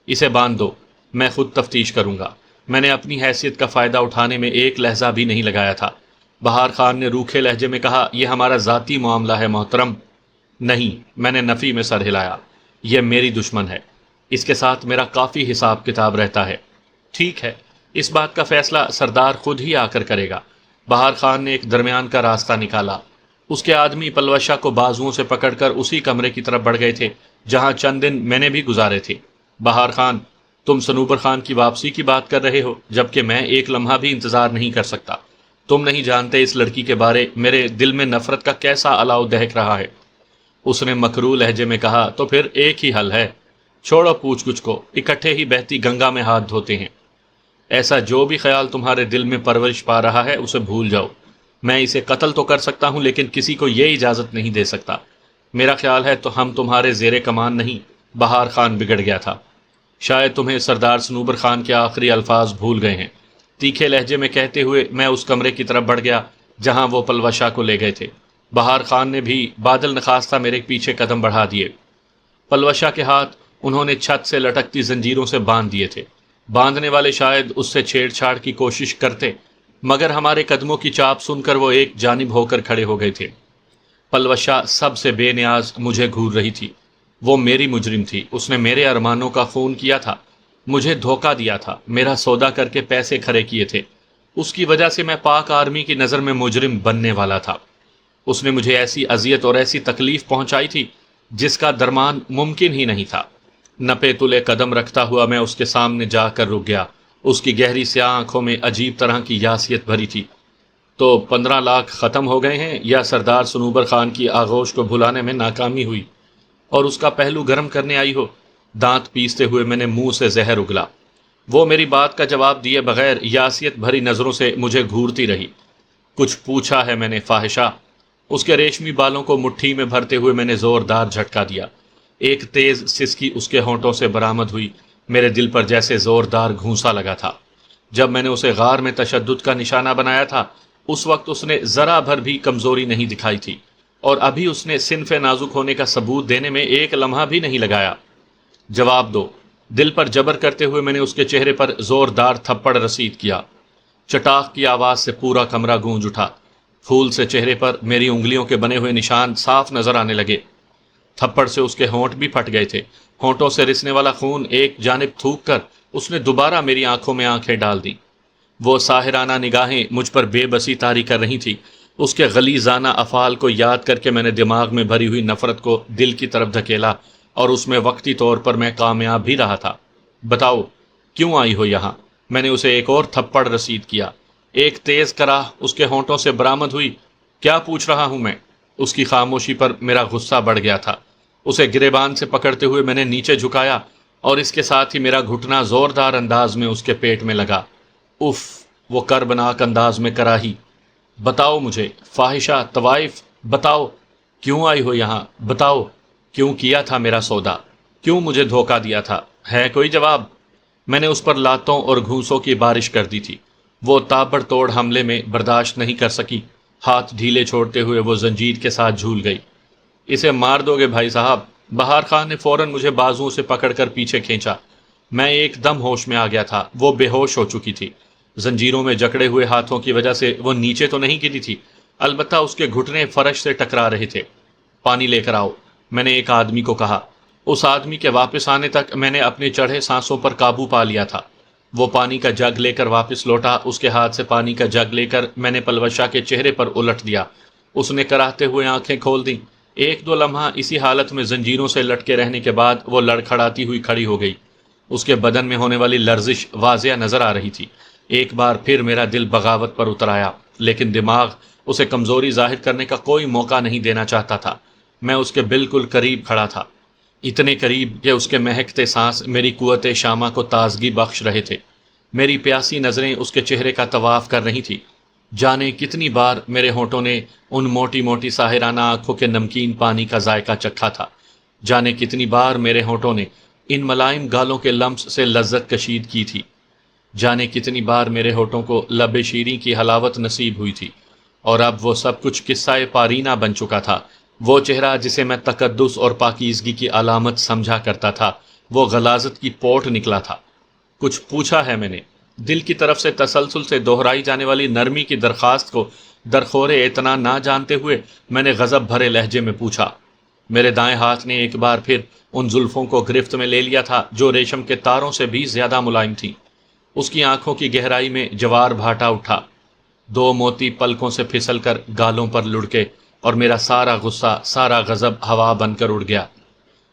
اسے باندھ دو، میں خود تفتیش کروں گا۔ میں نے اپنی حیثیت کا فائدہ اٹھانے میں ایک لہجہ بھی نہیں لگایا تھا۔ بہار خان نے روکھے لہجے میں کہا، یہ ہمارا ذاتی معاملہ ہے محترم۔ نہیں، میں نے نفی میں سر ہلایا، یہ میری دشمن ہے، اس کے ساتھ میرا کافی حساب کتاب رہتا ہے۔ ٹھیک ہے، اس بات کا فیصلہ سردار خود ہی آ کر کرے گا۔ بہار خان نے ایک درمیان کا راستہ نکالا۔ اس کے آدمی پلوشا کو بازوؤں سے پکڑ کر اسی کمرے کی طرف بڑھ گئے تھے جہاں چند دن میں نے بھی گزارے تھے۔ بہار خان، تم صنوبر خان کی واپسی کی بات کر رہے ہو، جبکہ میں ایک لمحہ بھی انتظار نہیں کر سکتا۔ تم نہیں جانتے اس لڑکی کے بارے میرے دل میں نفرت کا کیسا الاؤ دہک رہا ہے۔ اس نے مکروہ لہجے میں کہا، تو پھر ایک ہی حل ہے، چھوڑو پوچھ گچھ کو، اکٹھے ہی بہتی گنگا میں ہاتھ دھوتے ہیں۔ ایسا جو بھی خیال تمہارے دل میں پرورش پا رہا ہے اسے بھول جاؤ۔ میں اسے قتل تو کر سکتا ہوں لیکن کسی کو یہ اجازت نہیں دے سکتا۔ میرا خیال ہے تو ہم تمہارے زیر کمان نہیں۔ بہار خان بگڑ گیا تھا۔ شاید تمہیں سردار صنوبر خان کے آخری الفاظ بھول گئے ہیں، تیکھے لہجے میں کہتے ہوئے میں اس کمرے کی طرف بڑھ گیا جہاں وہ پلوشا کو لے گئے تھے۔ بہار خان نے بھی بادل نخواستہ میرے پیچھے قدم بڑھا دیے۔ پلوشا کے ہاتھ انہوں نے چھت سے لٹکتی زنجیروں سے باندھ دیے تھے۔ باندھنے والے شاید اس سے چھیڑ چھاڑ کی کوشش کرتے، مگر ہمارے قدموں کی چاپ سن کر وہ ایک جانب ہو کر کھڑے ہو گئے تھے۔ پلوشا سب سے بے نیاز مجھے گھور رہی تھی۔ وہ میری مجرم تھی، اس نے میرے ارمانوں کا خون کیا تھا، مجھے دھوکہ دیا تھا، میرا سودا کر کے پیسے کھڑے کیے تھے۔ اس کی وجہ سے میں پاک آرمی کی نظر میں مجرم بننے والا تھا۔ اس نے مجھے ایسی اذیت اور ایسی تکلیف پہنچائی تھی جس کا درمان ممکن ہی نہیں تھا۔ نپے تلے قدم رکھتا ہوا میں اس کے سامنے جا کر رک گیا۔ اس کی گہری سیاہ آنکھوں میں عجیب طرح کی یاسیت بھری تھی۔ تو 15 لاکھ ختم ہو گئے ہیں یا سردار صنوبر خان کی آغوش کو بھلانے میں ناکامی ہوئی اور اس کا پہلو گرم کرنے آئی ہو؟ دانت پیستے ہوئے میں نے منہ سے زہر اگلا۔ وہ میری بات کا جواب دیے بغیر یاسیت بھری نظروں سے مجھے گھورتی رہی۔ کچھ پوچھا ہے میں نے فاحشہ؟ اس کے ریشمی بالوں کو مٹھی میں بھرتے ہوئے میں نے زوردار جھٹکا دیا۔ ایک تیز سسکی اس کے ہونٹوں سے برآمد ہوئی، میرے دل پر جیسے زوردار گھونسا لگا تھا۔ جب میں نے اسے غار میں تشدد کا نشانہ بنایا تھا اس وقت اس نے ذرا بھر بھی کمزوری نہیں دکھائی تھی، اور ابھی اس نے صنف نازک ہونے کا ثبوت دینے میں ایک لمحہ بھی نہیں لگایا۔ جواب دو۔ دل پر جبر کرتے ہوئے میں نے اس کے چہرے پر زوردار تھپڑ رسید کیا۔ چٹاخ کی آواز سے پورا کمرہ گونج اٹھا۔ پھول سے چہرے پر میری انگلیوں کے بنے ہوئے نشان صاف نظر آنے لگے۔ تھپڑ سے اس کے ہونٹ بھی پھٹ گئے تھے۔ ہونٹوں سے رسنے والا خون ایک جانب تھوک کر اس نے دوبارہ میری آنکھوں میں آنکھیں ڈال دیں۔ وہ ساحرانہ نگاہیں مجھ پر بے بسی طاری کر رہی تھی۔ اس کے غلیظانہ افعال کو یاد کر کے میں نے دماغ میں بھری ہوئی نفرت کو دل کی طرف دھکیلا، اور اس میں وقتی طور پر میں کامیاب بھی رہا تھا۔ بتاؤ کیوں آئی ہو یہاں؟ میں نے اسے ایک اور تھپڑ رسید کیا۔ ایک تیز کراہ اس کے ہونٹوں سے برآمد ہوئی۔ کیا پوچھ رہا ہوں میں؟ اس کی خاموشی پر میرا غصہ بڑھ گیا تھا۔ اسے گریبان سے پکڑتے ہوئے میں نے نیچے جھکایا اور اس کے ساتھ ہی میرا گھٹنا زوردار انداز میں اس کے پیٹ میں لگا۔ اف! وہ کربناک انداز میں کراہی۔ بتاؤ مجھے فاحشہ طوائف، بتاؤ کیوں آئی ہو یہاں؟ بتاؤ کیوں کیا تھا میرا سودا؟ کیوں مجھے دھوکہ دیا تھا؟ ہے کوئی جواب؟ میں نے اس پر لاتوں اور گھونسوں کی بارش کر دی تھی۔ وہ تابڑ توڑ حملے میں برداشت نہیں کر سکی۔ ہاتھ ڈھیلے چھوڑتے ہوئے وہ زنجیر کے ساتھ جھول گئی۔ اسے مار دو گے بھائی صاحب؟ بہار خان نے فوراً مجھے بازوؤں سے پکڑ کر پیچھے کھینچا۔ میں ایک دم ہوش میں آ گیا تھا۔ وہ بے ہوش ہو چکی تھی۔ زنجیروں میں جکڑے ہوئے ہاتھوں کی وجہ سے وہ نیچے تو نہیں گری تھی، البتہ اس کے گھٹنے فرش سے ٹکرا رہے تھے۔ پانی لے کر آؤ، میں نے ایک آدمی کو کہا۔ اس آدمی کے واپس آنے تک میں نے اپنے چڑھے سانسوں پر قابو پا لیا تھا۔ وہ پانی کا جگ لے کر واپس لوٹا۔ اس کے ہاتھ سے پانی کا جگ لے کر میں نے پلوشا کے چہرے پر الٹ دیا۔ اس نے کراہتے ہوئے آنکھیں کھول دیں۔ ایک دو لمحہ اسی حالت میں زنجیروں سے لٹکے رہنے کے بعد وہ لڑکھڑاتی ہوئی کھڑی ہو گئی۔ اس کے بدن میں ہونے والی لرزش واضح نظر آ رہی تھی۔ ایک بار پھر میرا دل بغاوت پر اتر آیا، لیکن دماغ اسے کمزوری ظاہر کرنے کا کوئی موقع نہیں دینا چاہتا تھا۔ میں اس کے بالکل قریب کھڑا تھا، اتنے قریب کہ اس کے مہکتے سانس میری قوت شامہ کو تازگی بخش رہے تھے۔ میری پیاسی نظریں اس کے چہرے کا طواف کر رہی تھی۔ جانے کتنی بار میرے ہونٹوں نے ان موٹی موٹی ساحرانہ آنکھوں کے نمکین پانی کا ذائقہ چکھا تھا۔ جانے کتنی بار میرے ہونٹوں نے ان ملائم گالوں کے لمس سے لذت کشید کی تھی۔ جانے کتنی بار میرے ہونٹوں کو لب شیریں کی حلاوت نصیب ہوئی تھی۔ اور اب وہ سب کچھ قصہ پارینہ بن چکا تھا۔ وہ چہرہ جسے میں تقدس اور پاکیزگی کی علامت سمجھا کرتا تھا، وہ غلاظت کی پوٹ نکلا تھا۔ کچھ پوچھا ہے میں نے؟ دل کی طرف سے تسلسل سے دہرائی جانے والی نرمی کی درخواست کو درخور اعتنا نہ جانتے ہوئے میں نے غضب بھرے لہجے میں پوچھا۔ میرے دائیں ہاتھ نے ایک بار پھر ان زلفوں کو گرفت میں لے لیا تھا جو ریشم کے تاروں سے بھی زیادہ ملائم تھیں۔ اس کی آنکھوں کی گہرائی میں جوار بھاٹا اٹھا۔ دو موتی پلکوں سے پھسل کر گالوں پر لڑکے اور میرا سارا غصہ، سارا غضب ہوا بن کر اڑ گیا۔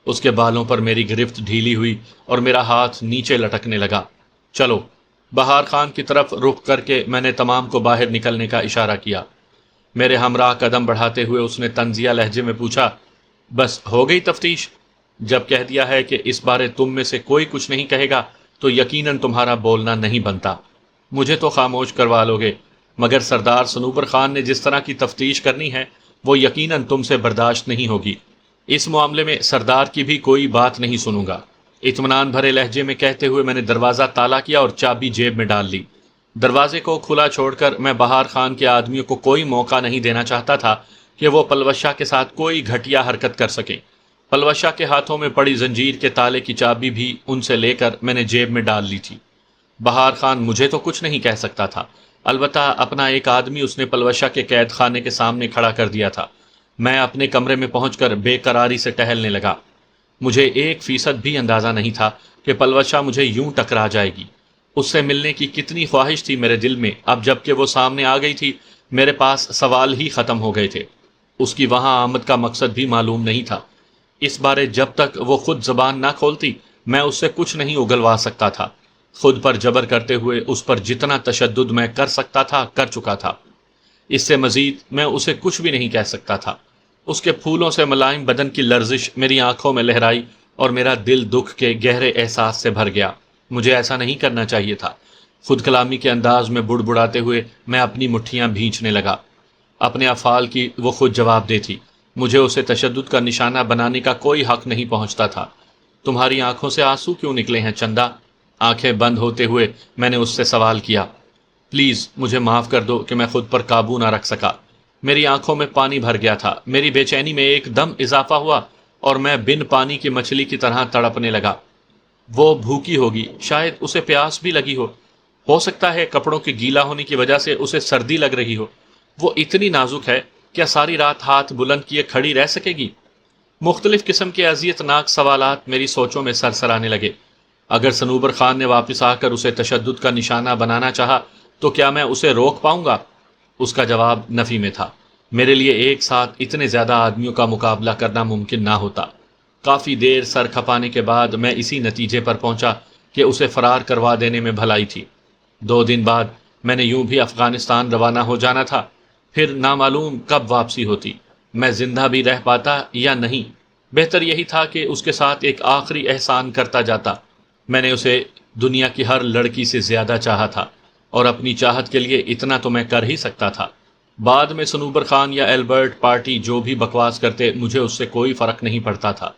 اس کے بالوں پر میری گرفت ڈھیلی ہوئی اور میرا ہاتھ نیچے لٹکنے لگا۔ چلو، بہار خان کی طرف رخ کر کے میں نے تمام کو باہر نکلنے کا اشارہ کیا۔ میرے ہمراہ قدم بڑھاتے ہوئے اس نے طنزیہ لہجے میں پوچھا، بس ہو گئی تفتیش؟ جب کہہ دیا ہے کہ اس بارے تم میں سے کوئی کچھ نہیں کہے گا تو یقیناً تمہارا بولنا نہیں بنتا۔ مجھے تو خاموش کروا لو گے، مگر سردار صنوبر خان نے جس طرح کی تفتیش کرنی ہے وہ یقیناً تم سے برداشت نہیں ہوگی۔ اس معاملے میں سردار کی بھی کوئی بات نہیں سنوں گا، اطمینان بھرے لہجے میں کہتے ہوئے میں نے دروازہ تالا کیا اور چابی جیب میں ڈال لی۔ دروازے کو کھلا چھوڑ کر میں بہار خان کے آدمیوں کو کوئی موقع نہیں دینا چاہتا تھا کہ وہ پلوشا کے ساتھ کوئی گھٹیا حرکت کر سکیں۔ پلوشا کے ہاتھوں میں پڑی زنجیر کے تالے کی چابی بھی ان سے لے کر میں نے جیب میں ڈال لی تھی۔ بہار خان مجھے تو کچھ نہیں کہہ سکتا تھا، البتہ اپنا ایک آدمی اس نے پلوشا کے قید خانے کے سامنے کھڑا کر دیا تھا۔ میں اپنے کمرے میں پہنچ کر بے قراری سے ٹہلنے لگا۔ مجھے 1% بھی اندازہ نہیں تھا کہ پلوشا مجھے یوں ٹکرا جائے گی۔ اس سے ملنے کی کتنی خواہش تھی میرے دل میں، اب جب کہ وہ سامنے آ گئی تھی میرے پاس سوال ہی ختم ہو گئے تھے۔ اس کی وہاں آمد کا مقصد بھی معلوم نہیں تھا۔ اس بارے جب تک وہ خود زبان نہ کھولتی میں اس سے کچھ نہیں اگلوا سکتا تھا۔ خود پر جبر کرتے ہوئے اس پر جتنا تشدد میں کر سکتا تھا کر چکا تھا۔ اس سے مزید میں اسے کچھ بھی نہیں کہہ سکتا تھا۔ اس کے پھولوں سے ملائم بدن کی لرزش میری آنکھوں میں لہرائی اور میرا دل دکھ کے گہرے احساس سے بھر گیا۔ مجھے ایسا نہیں کرنا چاہیے تھا۔ خود کلامی کے انداز میں بڑبڑاتے ہوئے میں اپنی مٹھیاں بھینچنے لگا۔ اپنے افعال کی وہ خود جواب دہ تھی، مجھے اسے تشدد کا نشانہ بنانے کا کوئی حق نہیں پہنچتا تھا۔ تمہاری آنکھوں سے آنسو کیوں نکلے ہیں چندا؟ آنکھیں بند ہوتے ہوئے میں نے اس سے سوال کیا۔ پلیز مجھے معاف کر دو کہ میں خود پر قابو نہ رکھ سکا۔ میری آنکھوں میں پانی بھر گیا تھا، میری بے چینی میں ایک دم اضافہ ہوا اور میں بن پانی کی مچھلی کی طرح تڑپنے لگا۔ وہ بھوکی ہوگی، شاید اسے پیاس بھی لگی ہو سکتا ہے کپڑوں کے گیلا ہونے کی وجہ سے اسے سردی لگ رہی ہو۔ وہ اتنی نازک ہے، کیا ساری رات ہاتھ بلند کیے کھڑی رہ سکے گی؟ مختلف قسم کے اذیت ناک سوالات میری سوچوں میں سرسرانے لگے۔ اگر صنوبر خان نے واپس آ کر اسے تشدد کا نشانہ بنانا چاہا تو کیا میں اسے روک پاؤں گا؟ اس کا جواب نفی میں تھا۔ میرے لیے ایک ساتھ اتنے زیادہ آدمیوں کا مقابلہ کرنا ممکن نہ ہوتا۔ کافی دیر سر کھپانے کے بعد میں اسی نتیجے پر پہنچا کہ اسے فرار کروا دینے میں بھلائی تھی۔ 2 دن بعد میں نے یوں بھی افغانستان روانہ ہو جانا تھا۔ پھر نامعلوم کب واپسی ہوتی، میں زندہ بھی رہ پاتا یا نہیں۔ بہتر یہی تھا کہ اس کے ساتھ ایک آخری احسان کرتا جاتا۔ میں نے اسے دنیا کی ہر لڑکی سے زیادہ چاہا تھا، اور اپنی چاہت کے لیے اتنا تو میں کر ہی سکتا تھا۔ بعد میں صنوبر خان یا البرٹ پارٹی جو بھی بکواس کرتے، مجھے اس سے کوئی فرق نہیں پڑتا تھا۔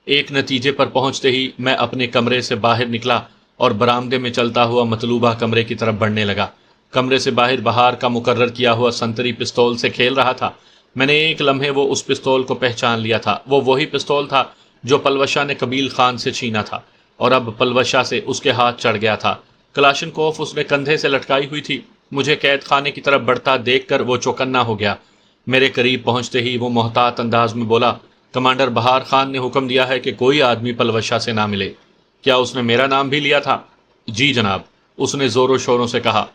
ایک نتیجے پر پہنچتے ہی میں اپنے کمرے سے باہر نکلا اور برآمدے میں چلتا ہوا مطلوبہ کمرے کی طرف بڑھنے لگا۔ کمرے سے باہر بہار کا مقرر کیا ہوا سنتری پستول سے کھیل رہا تھا۔ میں نے ایک لمحے وہ اس پستول کو پہچان لیا تھا۔ وہ وہی پستول تھا جو پلوشہ نے قبیل خان سے چھینا تھا، اور اب پلوشہ سے اس کے ہاتھ چڑھ گیا تھا۔ کلاشنکوف اس نے کندھے سے لٹکائی ہوئی تھی۔ مجھے قید خانے کی طرف بڑھتا دیکھ کر وہ چوکنا ہو گیا۔ میرے قریب پہنچتے ہی وہ محتاط انداز میں بولا، کمانڈر بہار خان نے حکم دیا ہے کہ کوئی آدمی پلوشہ سے نہ ملے۔ کیا اس نے میرا نام بھی لیا تھا؟ جی جناب، اس نے زور و شوروں سے کہا۔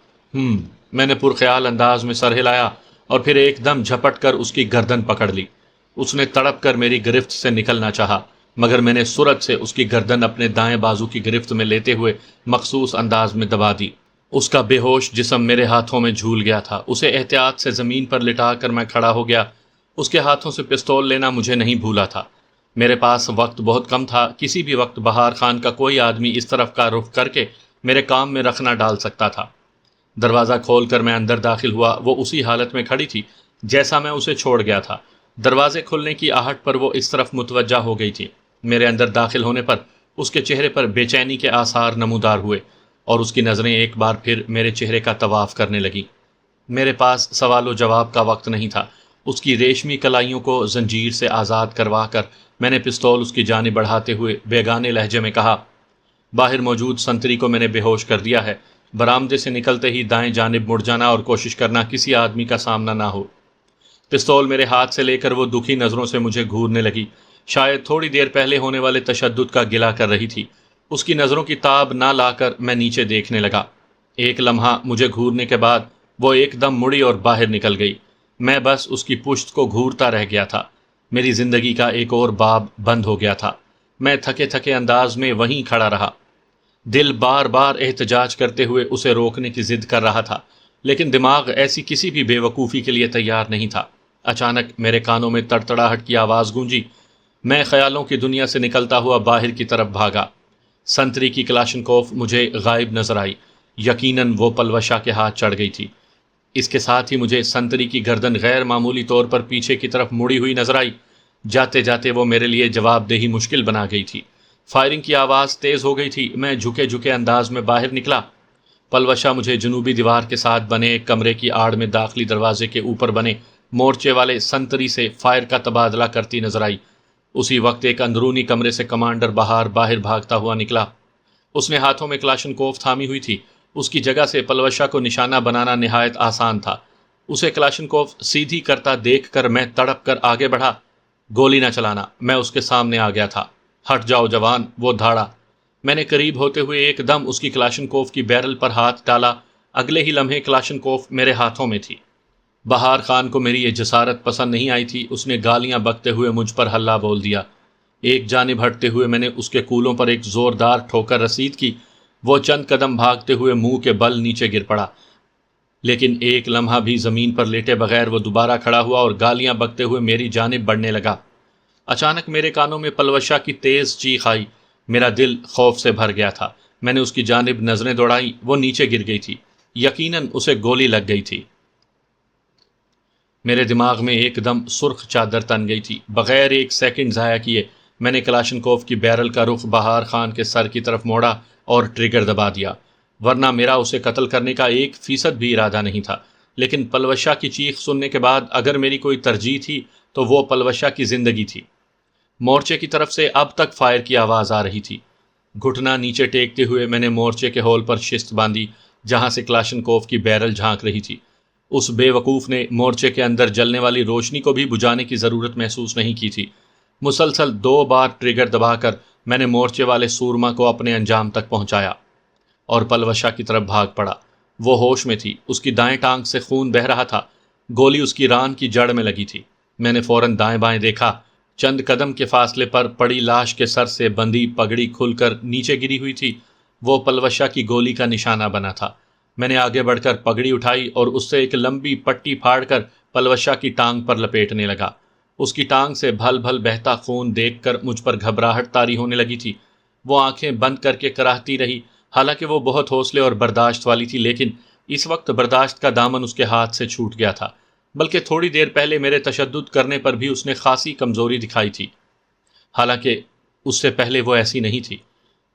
میں نے پرخیال انداز میں سر ہلایا اور پھر ایک دم جھپٹ کر اس کی گردن پکڑ لی۔ اس نے تڑپ کر میری گرفت سے نکلنا چاہا، مگر میں نے سرعت سے اس کی گردن اپنے دائیں بازو کی گرفت میں لیتے ہوئے مخصوص انداز میں دبا دی۔ اس کا بے ہوش جسم میرے ہاتھوں میں جھول گیا تھا۔ اسے احتیاط سے زمین پر لٹا کر میں کھڑا ہو گیا۔ اس کے ہاتھوں سے پستول لینا مجھے نہیں بھولا تھا۔ میرے پاس وقت بہت کم تھا۔ کسی بھی وقت بہار خان کا کوئی آدمی اس طرف کا رخ کر کے میرے کام میں رخنا ڈال سکتا تھا۔ دروازہ کھول کر میں اندر داخل ہوا۔ وہ اسی حالت میں کھڑی تھی جیسا میں اسے چھوڑ گیا تھا۔ دروازے کھلنے کی آہٹ پر وہ اس طرف متوجہ ہو گئی تھی۔ میرے اندر داخل ہونے پر اس کے چہرے پر بے چینی کے آثار نمودار ہوئے، اور اس کی نظریں ایک بار پھر میرے چہرے کا طواف کرنے لگیں۔ میرے پاس سوال و جواب کا وقت نہیں تھا۔ اس کی ریشمی کلائیوں کو زنجیر سے آزاد کروا کر میں نے پستول اس کی جانب بڑھاتے ہوئے بیگانے لہجے میں کہا، باہر موجود سنتری کو میں نے بے ہوش کر دیا ہے۔ برآمدے سے نکلتے ہی دائیں جانب مڑ جانا اور کوشش کرنا کسی آدمی کا سامنا نہ ہو۔ پستول میرے ہاتھ سے لے کر وہ دکھی نظروں سے مجھے گھورنے لگی، شاید تھوڑی دیر پہلے ہونے والے تشدد کا گلہ کر رہی تھی۔ اس کی نظروں کی تاب نہ لا کر میں نیچے دیکھنے لگا۔ ایک لمحہ مجھے گھورنے کے بعد وہ ایک دم مڑی اور باہر نکل گئی۔ میں بس اس کی پشت کو گھورتا رہ گیا تھا۔ میری زندگی کا ایک اور باب بند ہو گیا تھا۔ میں تھکے تھکے انداز میں وہیں کھڑا رہا۔ دل بار بار احتجاج کرتے ہوئے اسے روکنے کی ضد کر رہا تھا، لیکن دماغ ایسی کسی بھی بے وقوفی کے لیے تیار نہیں تھا۔ اچانک میرے کانوں میں تڑتڑاہٹ کی آواز گونجی۔ میں خیالوں کی دنیا سے نکلتا ہوا باہر کی طرف بھاگا۔ سنتری کی کلاشنکوف مجھے غائب نظر آئی۔ یقیناً وہ پلوشہ کے ہاتھ چڑھ گئی تھی۔ اس کے ساتھ ہی مجھے سنتری کی گردن غیر معمولی طور پر پیچھے کی طرف مڑی ہوئی نظر آئی۔ جاتے جاتے وہ میرے لیے جواب دہی مشکل بنا گئی تھی۔ فائرنگ کی آواز تیز ہو گئی تھی۔ میں جھکے جھکے انداز میں باہر نکلا۔ پلوشہ مجھے جنوبی دیوار کے ساتھ بنے ایک کمرے کی آڑ میں داخلی دروازے کے اوپر بنے مورچے والے سنتری سے فائر کا تبادلہ کرتی نظر آئی۔ اسی وقت ایک اندرونی کمرے سے کمانڈر بہار باہر بھاگتا ہوا نکلا۔ اس نے ہاتھوں میں کلاشنکوف تھامی ہوئی تھی۔ اس کی جگہ سے پلوشہ کو نشانہ بنانا نہایت آسان تھا۔ اسے کلاشنکوف سیدھی کرتا دیکھ کر میں تڑپ کر آگے بڑھا۔ گولی نہ چلانا، میں اس کے سامنے آ گیا تھا۔ ہٹ جاؤ جوان، وہ دھاڑا۔ میں نے قریب ہوتے ہوئے ایک دم اس کی کلاشنکوف کی بیرل پر ہاتھ ڈالا۔ اگلے ہی لمحے کلاشنکوف میرے ہاتھوں میں تھی۔ بہار خان کو میری یہ جسارت پسند نہیں آئی تھی۔ اس نے گالیاں بکتے ہوئے مجھ پر ہلہ بول دیا۔ ایک جانب ہٹتے ہوئے میں نے اس کے کولوں پر ایک زوردار ٹھوکر رسید کی۔ وہ چند قدم بھاگتے ہوئے منہ کے بل نیچے گر پڑا، لیکن ایک لمحہ بھی زمین پر لیٹے بغیر وہ دوبارہ کھڑا ہوا اور گالیاں بکتے ہوئے میری جانب بڑھنے لگا۔ اچانک میرے کانوں میں پلوشہ کی تیز چیخ آئی۔ میرا دل خوف سے بھر گیا تھا۔ میں نے اس کی جانب نظریں دوڑائیں۔ وہ نیچے گر گئی تھی۔ یقیناً اسے گولی لگ گئی تھی۔ میرے دماغ میں ایک دم سرخ چادر تن گئی تھی۔ بغیر ایک سیکنڈ ضائع کیے میں نے کلاشنکوف کی بیرل کا رخ بہار خان کے سر کی طرف موڑا اور ٹریگر دبا دیا، ورنہ میرا اسے قتل کرنے کا 1% بھی ارادہ نہیں تھا۔ لیکن پلوشہ کی چیخ سننے کے بعد اگر میری کوئی ترجیح تھی تو وہ پلوشہ کی زندگی تھی۔ مورچے کی طرف سے اب تک فائر کی آواز آ رہی تھی۔ گھٹنا نیچے ٹیکتے ہوئے میں نے مورچے کے ہول پر شست باندھی جہاں سے کلاشنکوف کی بیرل جھانک رہی تھی۔ اس بے وقوف نے مورچے کے اندر جلنے والی روشنی کو بھی بجھانے کی ضرورت محسوس نہیں کی تھی۔ مسلسل 2 بار ٹریگر دبا کر میں نے مورچے والے سورما کو اپنے انجام تک پہنچایا اور پلوشہ کی طرف بھاگ پڑا۔ وہ ہوش میں تھی۔ اس کی دائیں ٹانگ سے خون بہہ رہا تھا۔ گولی اس کی ران کی جڑ میں لگی تھی۔ میں نے فوراً دائیں بائیں دیکھا۔ چند قدم کے فاصلے پر پڑی لاش کے سر سے بندھی پگڑی کھل کر نیچے گری ہوئی تھی۔ وہ پلوشہ کی گولی کا نشانہ بنا تھا۔ میں نے آگے بڑھ کر پگڑی اٹھائی اور اس سے ایک لمبی پٹی پھاڑ کر پلوشا کی ٹانگ پر لپیٹنے لگا۔ اس کی ٹانگ سے بھل بھل بہتا خون دیکھ کر مجھ پر گھبراہٹ طاری ہونے لگی تھی۔ وہ آنکھیں بند کر کے کراہتی رہی، حالانکہ وہ بہت حوصلے اور برداشت والی تھی، لیکن اس وقت برداشت کا دامن اس کے ہاتھ سے چھوٹ گیا تھا، بلکہ تھوڑی دیر پہلے میرے تشدد کرنے پر بھی اس نے خاصی کمزوری دکھائی تھی، حالانکہ اس سے پہلے وہ ایسی نہیں تھی۔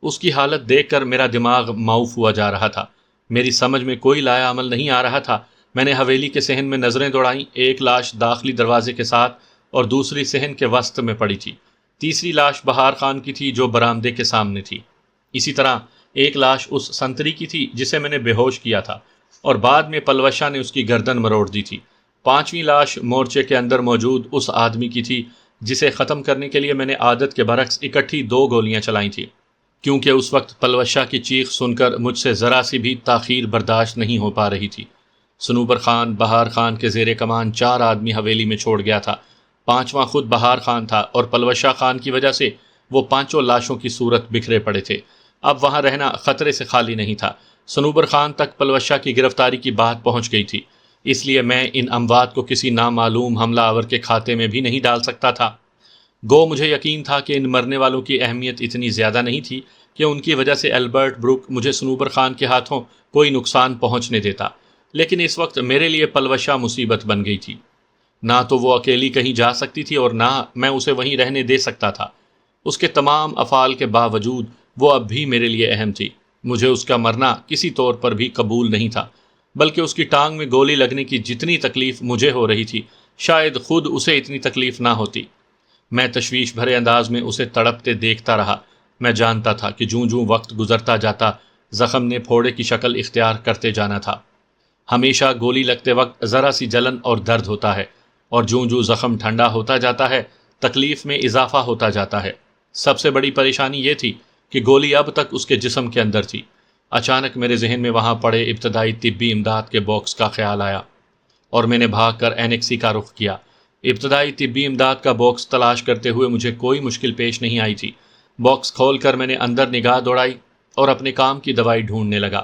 اس کی حالت دیکھ کر میرا دماغ معوف ہوا جا رہا تھا، میری سمجھ میں کوئی لایا عمل نہیں آ رہا تھا۔ میں نے حویلی کے صحن میں نظریں دوڑائیں، ایک لاش داخلی دروازے کے ساتھ اور دوسری صحن کے وسط میں پڑی تھی، تیسری لاش بہار خان کی تھی جو برآمدے کے سامنے تھی، اسی طرح ایک لاش اس سنتری کی تھی جسے میں نے بے ہوش کیا تھا اور بعد میں پلوشا نے اس کی گردن مروڑ دی تھی، پانچویں لاش مورچے کے اندر موجود اس آدمی کی تھی جسے ختم کرنے کے لیے میں نے عادت کے برعکس اکٹھی 2 گولیاں چلائی تھیں، کیونکہ اس وقت پلوشا کی چیخ سن کر مجھ سے ذرا سی بھی تاخیر برداشت نہیں ہو پا رہی تھی۔ صنوبر خان بہار خان کے زیر کمان 4 آدمی حویلی میں چھوڑ گیا تھا، 5واں خود بہار خان تھا اور پلوشا خان کی وجہ سے وہ 5 لاشوں کی صورت بکھرے پڑے تھے۔ اب وہاں رہنا خطرے سے خالی نہیں تھا۔ صنوبر خان تک پلوشا کی گرفتاری کی بات پہنچ گئی تھی، اس لیے میں ان اموات کو کسی نامعلوم حملہ آور کے کھاتے میں بھی نہیں ڈال سکتا تھا۔ گو مجھے یقین تھا کہ ان مرنے والوں کی اہمیت اتنی زیادہ نہیں تھی کہ ان کی وجہ سے البرٹ بروک مجھے صنوبر خان کے ہاتھوں کوئی نقصان پہنچنے دیتا، لیکن اس وقت میرے لیے پلوشا مصیبت بن گئی تھی۔ نہ تو وہ اکیلی کہیں جا سکتی تھی اور نہ میں اسے وہیں رہنے دے سکتا تھا۔ اس کے تمام افعال کے باوجود وہ اب بھی میرے لیے اہم تھی۔ مجھے اس کا مرنا کسی طور پر بھی قبول نہیں تھا، بلکہ اس کی ٹانگ میں گولی لگنے کی جتنی تکلیف مجھے ہو رہی تھی شاید خود اسے اتنی تکلیف نہ ہوتی۔ میں تشویش بھرے انداز میں اسے تڑپتے دیکھتا رہا۔ میں جانتا تھا کہ جوں جوں وقت گزرتا جاتا زخم نے پھوڑے کی شکل اختیار کرتے جانا تھا۔ ہمیشہ گولی لگتے وقت ذرا سی جلن اور درد ہوتا ہے، اور جوں جوں زخم ٹھنڈا ہوتا جاتا ہے تکلیف میں اضافہ ہوتا جاتا ہے۔ سب سے بڑی پریشانی یہ تھی کہ گولی اب تک اس کے جسم کے اندر تھی۔ اچانک میرے ذہن میں وہاں پڑے ابتدائی طبی امداد کے باکس کا خیال آیا اور میں نے بھاگ کر اینیکسی کا رخ کیا۔ ابتدائی طبی امداد کا باکس تلاش کرتے ہوئے مجھے کوئی مشکل پیش نہیں آئی تھی۔ باکس کھول کر میں نے اندر نگاہ دوڑائی اور اپنے کام کی دوائی ڈھونڈنے لگا۔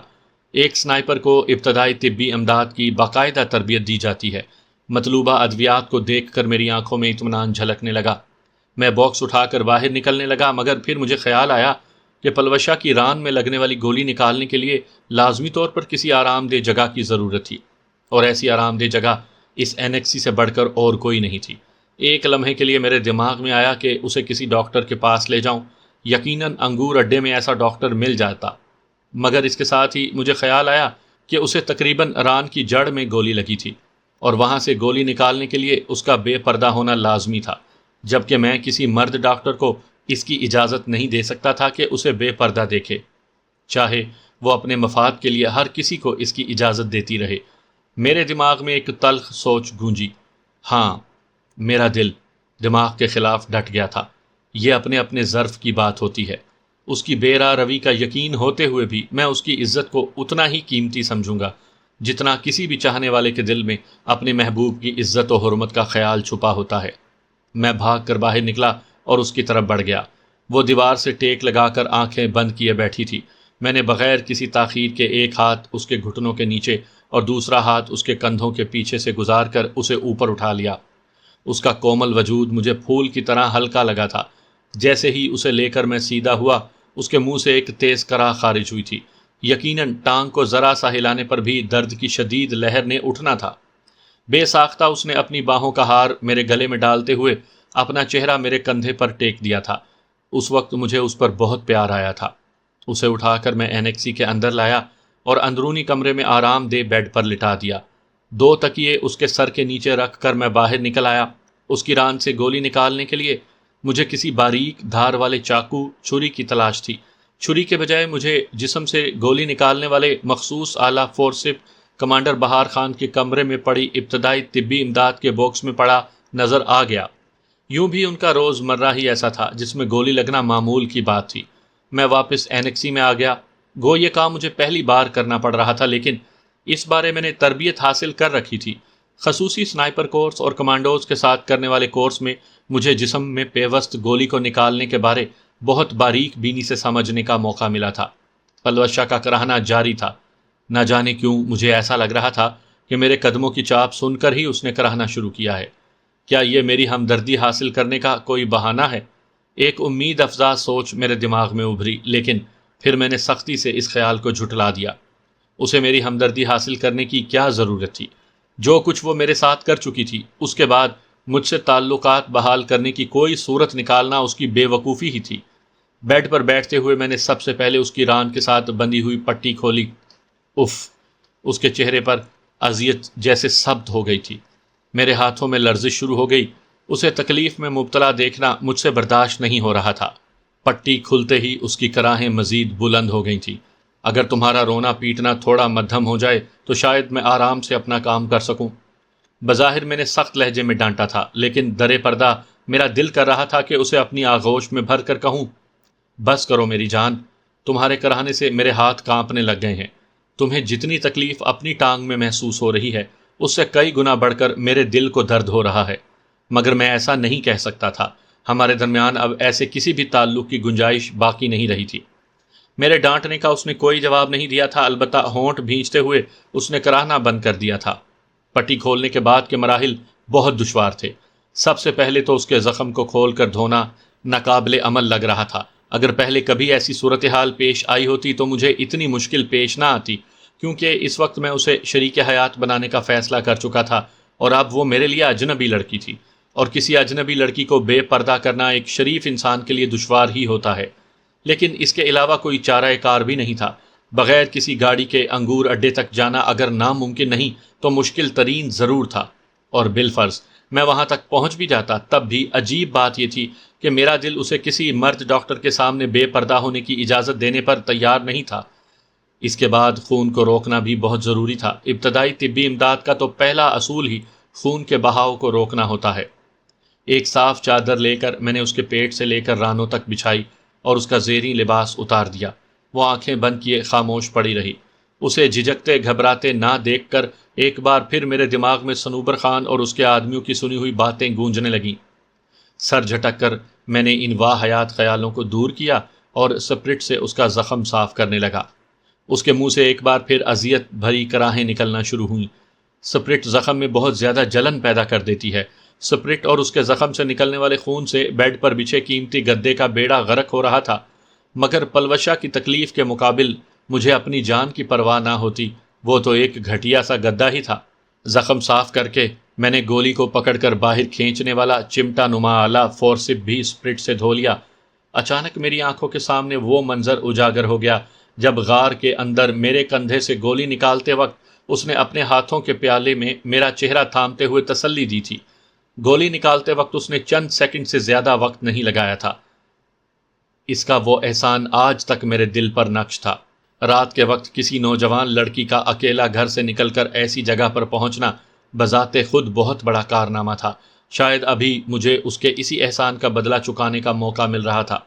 ایک سنائپر کو ابتدائی طبی امداد کی باقاعدہ تربیت دی جاتی ہے۔ مطلوبہ ادویات کو دیکھ کر میری آنکھوں میں اطمینان جھلکنے لگا۔ میں باکس اٹھا کر باہر نکلنے لگا، مگر پھر مجھے خیال آیا کہ پلوشا کی ران میں لگنے والی گولی نکالنے کے لیے لازمی طور پر کسی آرام دہ جگہ کی ضرورت تھی، اور ایسی آرام دہ جگہ اس اینیکسی سے بڑھ کر اور کوئی نہیں تھی۔ ایک لمحے کے لیے میرے دماغ میں آیا کہ اسے کسی ڈاکٹر کے پاس لے جاؤں، یقیناً انگور اڈے میں ایسا ڈاکٹر مل جاتا، مگر اس کے ساتھ ہی مجھے خیال آیا کہ اسے تقریباً ران کی جڑ میں گولی لگی تھی اور وہاں سے گولی نکالنے کے لیے اس کا بے پردہ ہونا لازمی تھا، جبکہ میں کسی مرد ڈاکٹر کو اس کی اجازت نہیں دے سکتا تھا کہ اسے بے پردہ دیکھے، چاہے وہ اپنے مفاد کے لیے ہر کسی کو اس کی اجازت دیتی رہے۔ میرے دماغ میں ایک تلخ سوچ گونجی۔ ہاں، میرا دل دماغ کے خلاف ڈٹ گیا تھا۔ یہ اپنے اپنے ظرف کی بات ہوتی ہے۔ اس کی بے راہ روی کا یقین ہوتے ہوئے بھی میں اس کی عزت کو اتنا ہی قیمتی سمجھوں گا جتنا کسی بھی چاہنے والے کے دل میں اپنے محبوب کی عزت و حرمت کا خیال چھپا ہوتا ہے۔ میں بھاگ کر باہر نکلا اور اس کی طرف بڑھ گیا۔ وہ دیوار سے ٹیک لگا کر آنکھیں بند کیے بیٹھی تھی۔ میں نے بغیر کسی تاخیر کے ایک ہاتھ اس کے گھٹنوں کے نیچے اور دوسرا ہاتھ اس کے کندھوں کے پیچھے سے گزار کر اسے اوپر اٹھا لیا۔ اس کا کومل وجود مجھے پھول کی طرح ہلکا لگا تھا۔ جیسے ہی اسے لے کر میں سیدھا ہوا، اس کے منہ سے ایک تیز کرا خارج ہوئی تھی۔ یقیناً ٹانگ کو ذرا سا ہلانے پر بھی درد کی شدید لہر نے اٹھنا تھا۔ بے ساختہ اس نے اپنی باہوں کا ہار میرے گلے میں ڈالتے ہوئے اپنا چہرہ میرے کندھے پر ٹیک دیا تھا۔ اس وقت مجھے اس پر بہت پیار آیا تھا۔ اسے اٹھا کر میں اینیکسی کے اندر لایا اور اندرونی کمرے میں آرام دہ بیڈ پر لٹا دیا۔ 2 تکیے اس کے سر کے نیچے رکھ کر میں باہر نکل آیا۔ اس کی ران سے گولی نکالنے کے لیے مجھے کسی باریک دھار والے چاقو چھری کی تلاش تھی۔ چھری کے بجائے مجھے جسم سے گولی نکالنے والے مخصوص آلہ فورسپ کمانڈر بہار خان کے کمرے میں پڑی ابتدائی طبی امداد کے باکس میں پڑا نظر آ گیا۔ یوں بھی ان کا روز مرہ ہی ایسا تھا جس میں گولی لگنا معمول کی بات تھی۔ میں واپس اینیکسی میں آ گیا۔ گو یہ کام مجھے پہلی بار کرنا پڑ رہا تھا، لیکن اس بارے میں نے تربیت حاصل کر رکھی تھی۔ خصوصی سنائپر کورس اور کمانڈوز کے ساتھ کرنے والے کورس میں مجھے جسم میں پیوست گولی کو نکالنے کے بارے بہت باریک بینی سے سمجھنے کا موقع ملا تھا۔ پلوشا کا کراہنا جاری تھا۔ نہ جانے کیوں مجھے ایسا لگ رہا تھا کہ میرے قدموں کی چاپ سن کر ہی اس نے کراہنا شروع کیا ہے۔ کیا یہ میری ہمدردی حاصل کرنے کا کوئی بہانہ ہے؟ ایک امید افزا سوچ میرے دماغ میں ابھری، لیکن پھر میں نے سختی سے اس خیال کو جھٹلا دیا۔ اسے میری ہمدردی حاصل کرنے کی کیا ضرورت تھی؟ جو کچھ وہ میرے ساتھ کر چکی تھی، اس کے بعد مجھ سے تعلقات بحال کرنے کی کوئی صورت نکالنا اس کی بے وقوفی ہی تھی۔ بیڈ پر بیٹھتے ہوئے میں نے سب سے پہلے اس کی ران کے ساتھ بندھی ہوئی پٹی کھولی۔ اف! اس کے چہرے پر اذیت جیسے ثبت ہو گئی تھی۔ میرے ہاتھوں میں لرزش شروع ہو گئی۔ اسے تکلیف میں مبتلا دیکھنا مجھ سے برداشت نہیں ہو رہا تھا۔ پٹی کھلتے ہی اس کی کراہیں مزید بلند ہو گئی تھیں۔ اگر تمہارا رونا پیٹنا تھوڑا مدھم ہو جائے تو شاید میں آرام سے اپنا کام کر سکوں۔ بظاہر میں نے سخت لہجے میں ڈانٹا تھا، لیکن درِ پردہ میرا دل کر رہا تھا کہ اسے اپنی آغوش میں بھر کر کہوں، بس کرو میری جان، تمہارے کراہنے سے میرے ہاتھ کانپنے لگ گئے ہیں۔ تمہیں جتنی تکلیف اپنی ٹانگ میں محسوس ہو رہی ہے، اس سے کئی گنا بڑھ کر میرے دل کو درد ہو رہا ہے۔ مگر میں ایسا نہیں کہہ سکتا تھا۔ ہمارے درمیان اب ایسے کسی بھی تعلق کی گنجائش باقی نہیں رہی تھی۔ میرے ڈانٹنے کا اس نے کوئی جواب نہیں دیا تھا، البتہ ہونٹ بھینچتے ہوئے اس نے کراہنا بند کر دیا تھا۔ پٹی کھولنے کے بعد کے مراحل بہت دشوار تھے۔ سب سے پہلے تو اس کے زخم کو کھول کر دھونا ناقابل عمل لگ رہا تھا۔ اگر پہلے کبھی ایسی صورتحال پیش آئی ہوتی تو مجھے اتنی مشکل پیش نہ آتی، کیونکہ اس وقت میں اسے شریک حیات بنانے کا فیصلہ کر چکا تھا، اور اب وہ میرے لیے اجنبی لڑکی تھی، اور کسی اجنبی لڑکی کو بے پردہ کرنا ایک شریف انسان کے لیے دشوار ہی ہوتا ہے۔ لیکن اس کے علاوہ کوئی چارہ کار بھی نہیں تھا۔ بغیر کسی گاڑی کے انگور اڈے تک جانا اگر ناممکن نہیں تو مشکل ترین ضرور تھا، اور بالفرض میں وہاں تک پہنچ بھی جاتا، تب بھی عجیب بات یہ تھی کہ میرا دل اسے کسی مرد ڈاکٹر کے سامنے بے پردہ ہونے کی اجازت دینے پر تیار نہیں تھا۔ اس کے بعد خون کو روکنا بھی بہت ضروری تھا۔ ابتدائی طبی امداد کا تو پہلا اصول ہی خون کے بہاؤ کو روکنا ہوتا ہے۔ ایک صاف چادر لے کر میں نے اس کے پیٹ سے لے کر رانوں تک بچھائی اور اس کا زیریں لباس اتار دیا۔ وہ آنکھیں بند کیے خاموش پڑی رہی۔ اسے جھجکتے گھبراتے نہ دیکھ کر ایک بار پھر میرے دماغ میں صنوبر خان اور اس کے آدمیوں کی سنی ہوئی باتیں گونجنے لگیں۔ سر جھٹک کر میں نے ان واہیات خیالوں کو دور کیا اور سپرٹ سے اس کا زخم صاف کرنے لگا۔ اس کے منہ سے ایک بار پھر اذیت بھری کراہیں نکلنا شروع ہوئیں۔ سپرٹ زخم میں بہت زیادہ جلن پیدا کر دیتی ہے۔ سپرٹ اور اس کے زخم سے نکلنے والے خون سے بیڈ پر بچھے قیمتی گدے کا بیڑا غرق ہو رہا تھا، مگر پلوشا کی تکلیف کے مقابل مجھے اپنی جان کی پرواہ نہ ہوتی۔ وہ تو ایک گھٹیا سا گدا ہی تھا۔ زخم صاف کر کے میں نے گولی کو پکڑ کر باہر کھینچنے والا چمٹا نما آلہ فورسپ بھی اسپرٹ سے دھو لیا۔ اچانک میری آنکھوں کے سامنے وہ منظر اجاگر ہو گیا جب غار کے اندر میرے کندھے سے گولی نکالتے وقت اس نے اپنے ہاتھوں کے پیالے میں میرا چہرہ تھامتے ہوئے تسلی دی تھی۔ گولی نکالتے وقت اس نے چند سیکنڈ سے زیادہ وقت نہیں لگایا تھا۔ اس کا وہ احسان آج تک میرے دل پر نقش تھا۔ رات کے وقت کسی نوجوان لڑکی کا اکیلا گھر سے نکل کر ایسی جگہ پر پہنچنا بذات خود بہت بڑا کارنامہ تھا۔ شاید ابھی مجھے اس کے اسی احسان کا بدلہ چکانے کا موقع مل رہا تھا۔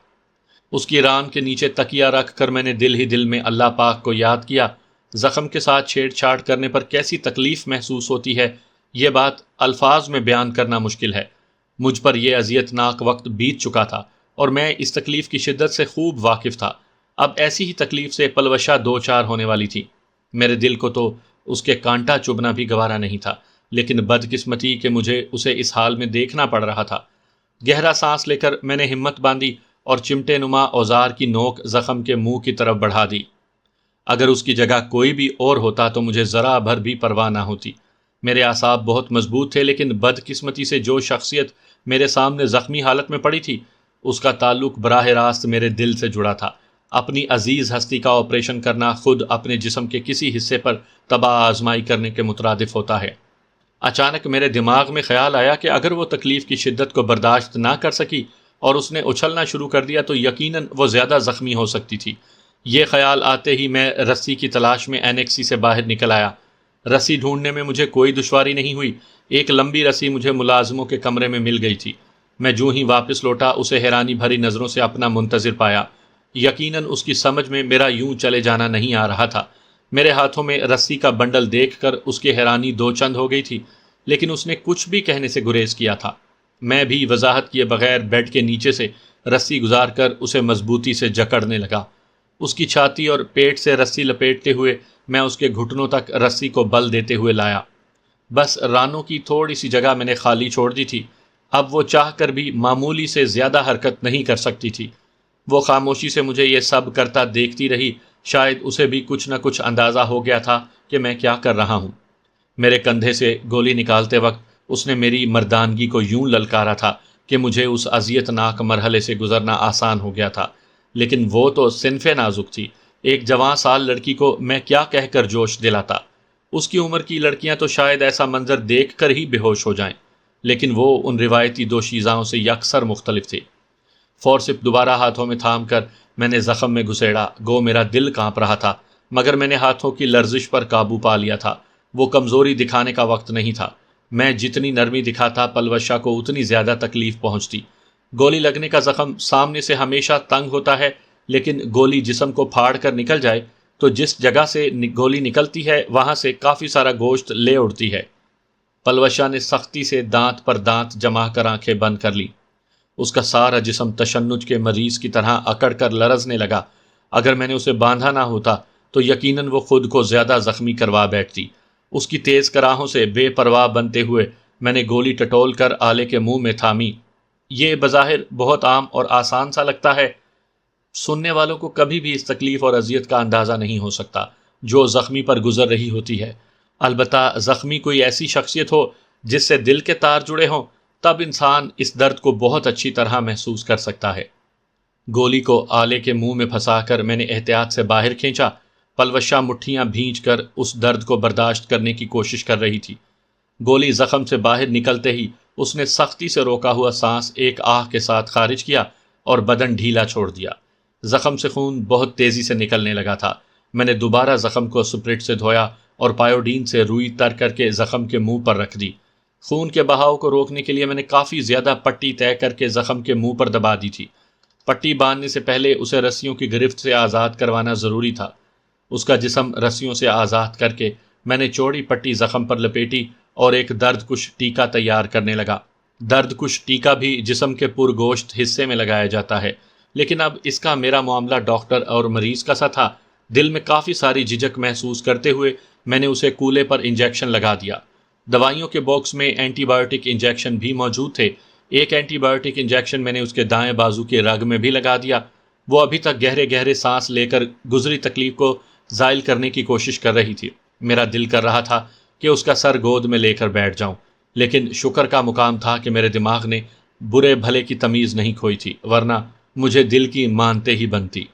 اس کی ران کے نیچے تکیہ رکھ کر میں نے دل ہی دل میں اللہ پاک کو یاد کیا۔ زخم کے ساتھ چھیڑ چھاڑ کرنے پر کیسی تکلیف محسوس ہوتی ہے، یہ بات الفاظ میں بیان کرنا مشکل ہے۔ مجھ پر یہ اذیت ناک وقت بیت چکا تھا اور میں اس تکلیف کی شدت سے خوب واقف تھا۔ اب ایسی ہی تکلیف سے پلوشا دو چار ہونے والی تھی۔ میرے دل کو تو اس کے کانٹا چبھنا بھی گوارا نہیں تھا، لیکن بدقسمتی کہ مجھے اسے اس حال میں دیکھنا پڑ رہا تھا۔ گہرا سانس لے کر میں نے ہمت باندھی اور چمٹے نما اوزار کی نوک زخم کے منہ کی طرف بڑھا دی۔ اگر اس کی جگہ کوئی بھی اور ہوتا تو مجھے ذرا بھر بھی پرواہ نہ ہوتی۔ میرے اعصاب بہت مضبوط تھے، لیکن بدقسمتی سے جو شخصیت میرے سامنے زخمی حالت میں پڑی تھی، اس کا تعلق براہ راست میرے دل سے جڑا تھا۔ اپنی عزیز ہستی کا آپریشن کرنا خود اپنے جسم کے کسی حصے پر تباہ آزمائی کرنے کے مترادف ہوتا ہے۔ اچانک میرے دماغ میں خیال آیا کہ اگر وہ تکلیف کی شدت کو برداشت نہ کر سکی اور اس نے اچھلنا شروع کر دیا تو یقیناً وہ زیادہ زخمی ہو سکتی تھی۔ یہ خیال آتے ہی میں رسی کی تلاش میں اینیکسی سے باہر نکل آیا۔ رسی ڈھونڈنے میں مجھے کوئی دشواری نہیں ہوئی۔ ایک لمبی رسی مجھے ملازموں کے کمرے میں مل گئی تھی۔ میں جو ہی واپس لوٹا اسے حیرانی بھری نظروں سے اپنا منتظر پایا۔ یقیناً اس کی سمجھ میں میرا یوں چلے جانا نہیں آ رہا تھا۔ میرے ہاتھوں میں رسی کا بنڈل دیکھ کر اس کی حیرانی دو چند ہو گئی تھی، لیکن اس نے کچھ بھی کہنے سے گریز کیا تھا۔ میں بھی وضاحت کیے بغیر بیڈ کے نیچے سے رسی گزار کر اسے مضبوطی سے جکڑنے لگا۔ اس کی چھاتی اور پیٹ سے رسی لپیٹتے ہوئے میں اس کے گھٹنوں تک رسی کو بل دیتے ہوئے لایا۔ بس رانوں کی تھوڑی سی جگہ میں نے خالی چھوڑ دی تھی، اب وہ چاہ کر بھی معمولی سے زیادہ حرکت نہیں کر سکتی تھی۔ وہ خاموشی سے مجھے یہ سب کرتا دیکھتی رہی، شاید اسے بھی کچھ نہ کچھ اندازہ ہو گیا تھا کہ میں کیا کر رہا ہوں۔ میرے کندھے سے گولی نکالتے وقت اس نے میری مردانگی کو یوں للکارا تھا کہ مجھے اس اذیت ناک مرحلے سے گزرنا آسان ہو گیا تھا، لیکن وہ تو صنف نازک تھی۔ ایک جوان سال لڑکی کو میں کیا کہہ کر جوش دلاتا؟ اس کی عمر کی لڑکیاں تو شاید ایسا منظر دیکھ کر ہی بے ہوش ہو جائیں، لیکن وہ ان روایتی دوشیزاؤں سے یکسر مختلف تھی۔ فورسپ دوبارہ ہاتھوں میں تھام کر میں نے زخم میں گھسیڑا، گو میرا دل کانپ رہا تھا، مگر میں نے ہاتھوں کی لرزش پر قابو پا لیا تھا۔ وہ کمزوری دکھانے کا وقت نہیں تھا۔ میں جتنی نرمی دکھاتا پلوشا کو اتنی زیادہ تکلیف پہنچتی۔ گولی لگنے کا زخم سامنے سے ہمیشہ تنگ ہوتا ہے، لیکن گولی جسم کو پھاڑ کر نکل جائے تو جس جگہ سے گولی نکلتی ہے وہاں سے کافی سارا گوشت لے اڑتی ہے۔ پلوشا نے سختی سے دانت پر دانت جما کر آنکھیں بند کر لی۔ اس کا سارا جسم تشنج کے مریض کی طرح اکڑ کر لرزنے لگا۔ اگر میں نے اسے باندھا نہ ہوتا تو یقیناً وہ خود کو زیادہ زخمی کروا بیٹھتی۔ اس کی تیز کراہوں سے بے پرواہ بنتے ہوئے میں نے گولی ٹٹول کر آلے کے منہ میں تھامی۔ یہ بظاہر بہت عام اور آسان سا لگتا ہے، سننے والوں کو کبھی بھی اس تکلیف اور اذیت کا اندازہ نہیں ہو سکتا جو زخمی پر گزر رہی ہوتی ہے۔ البتہ زخمی کوئی ایسی شخصیت ہو جس سے دل کے تار جڑے ہوں، تب انسان اس درد کو بہت اچھی طرح محسوس کر سکتا ہے۔ گولی کو آلے کے منہ میں پھنسا کر میں نے احتیاط سے باہر کھینچا۔ پلوشا مٹھیاں بھینچ کر اس درد کو برداشت کرنے کی کوشش کر رہی تھی۔ گولی زخم سے باہر نکلتے ہی اس نے سختی سے روکا ہوا سانس ایک آہ کے ساتھ خارج کیا اور بدن ڈھیلا چھوڑ دیا۔ زخم سے خون بہت تیزی سے نکلنے لگا تھا۔ میں نے دوبارہ زخم کو سپرٹ سے دھویا اور پائیوڈین سے روئی تر کر کے زخم کے منہ پر رکھ دی۔ خون کے بہاؤ کو روکنے کے لیے میں نے کافی زیادہ پٹی طے کر کے زخم کے منہ پر دبا دی تھی۔ پٹی باندھنے سے پہلے اسے رسیوں کی گرفت سے آزاد کروانا ضروری تھا۔ اس کا جسم رسیوں سے آزاد کر کے میں نے چوڑی پٹی زخم پر لپیٹی اور ایک درد کش ٹیکا تیار کرنے لگا۔ درد کش ٹیکا بھی جسم کے پرگوشت حصے میں لگایا جاتا ہے، لیکن اب اس کا میرا معاملہ ڈاکٹر اور مریض کا سا تھا۔ دل میں کافی ساری جھجک محسوس کرتے ہوئے میں نے اسے کولے پر انجیکشن لگا دیا۔ دوائیوں کے باکس میں اینٹی بایوٹک انجیکشن بھی موجود تھے۔ ایک اینٹی بایوٹک انجیکشن میں نے اس کے دائیں بازو کے رگ میں بھی لگا دیا۔ وہ ابھی تک گہرے گہرے سانس لے کر گزری تکلیف کو زائل کرنے کی کوشش کر رہی تھی۔ میرا دل کر رہا تھا کہ اس کا سر گود میں لے کر بیٹھ جاؤں، لیکن شکر کا مقام تھا کہ میرے دماغ نے برے بھلے کی تمیز نہیں کھوئی تھی، ورنہ مجھے دل کی مانتے ہی بنتی۔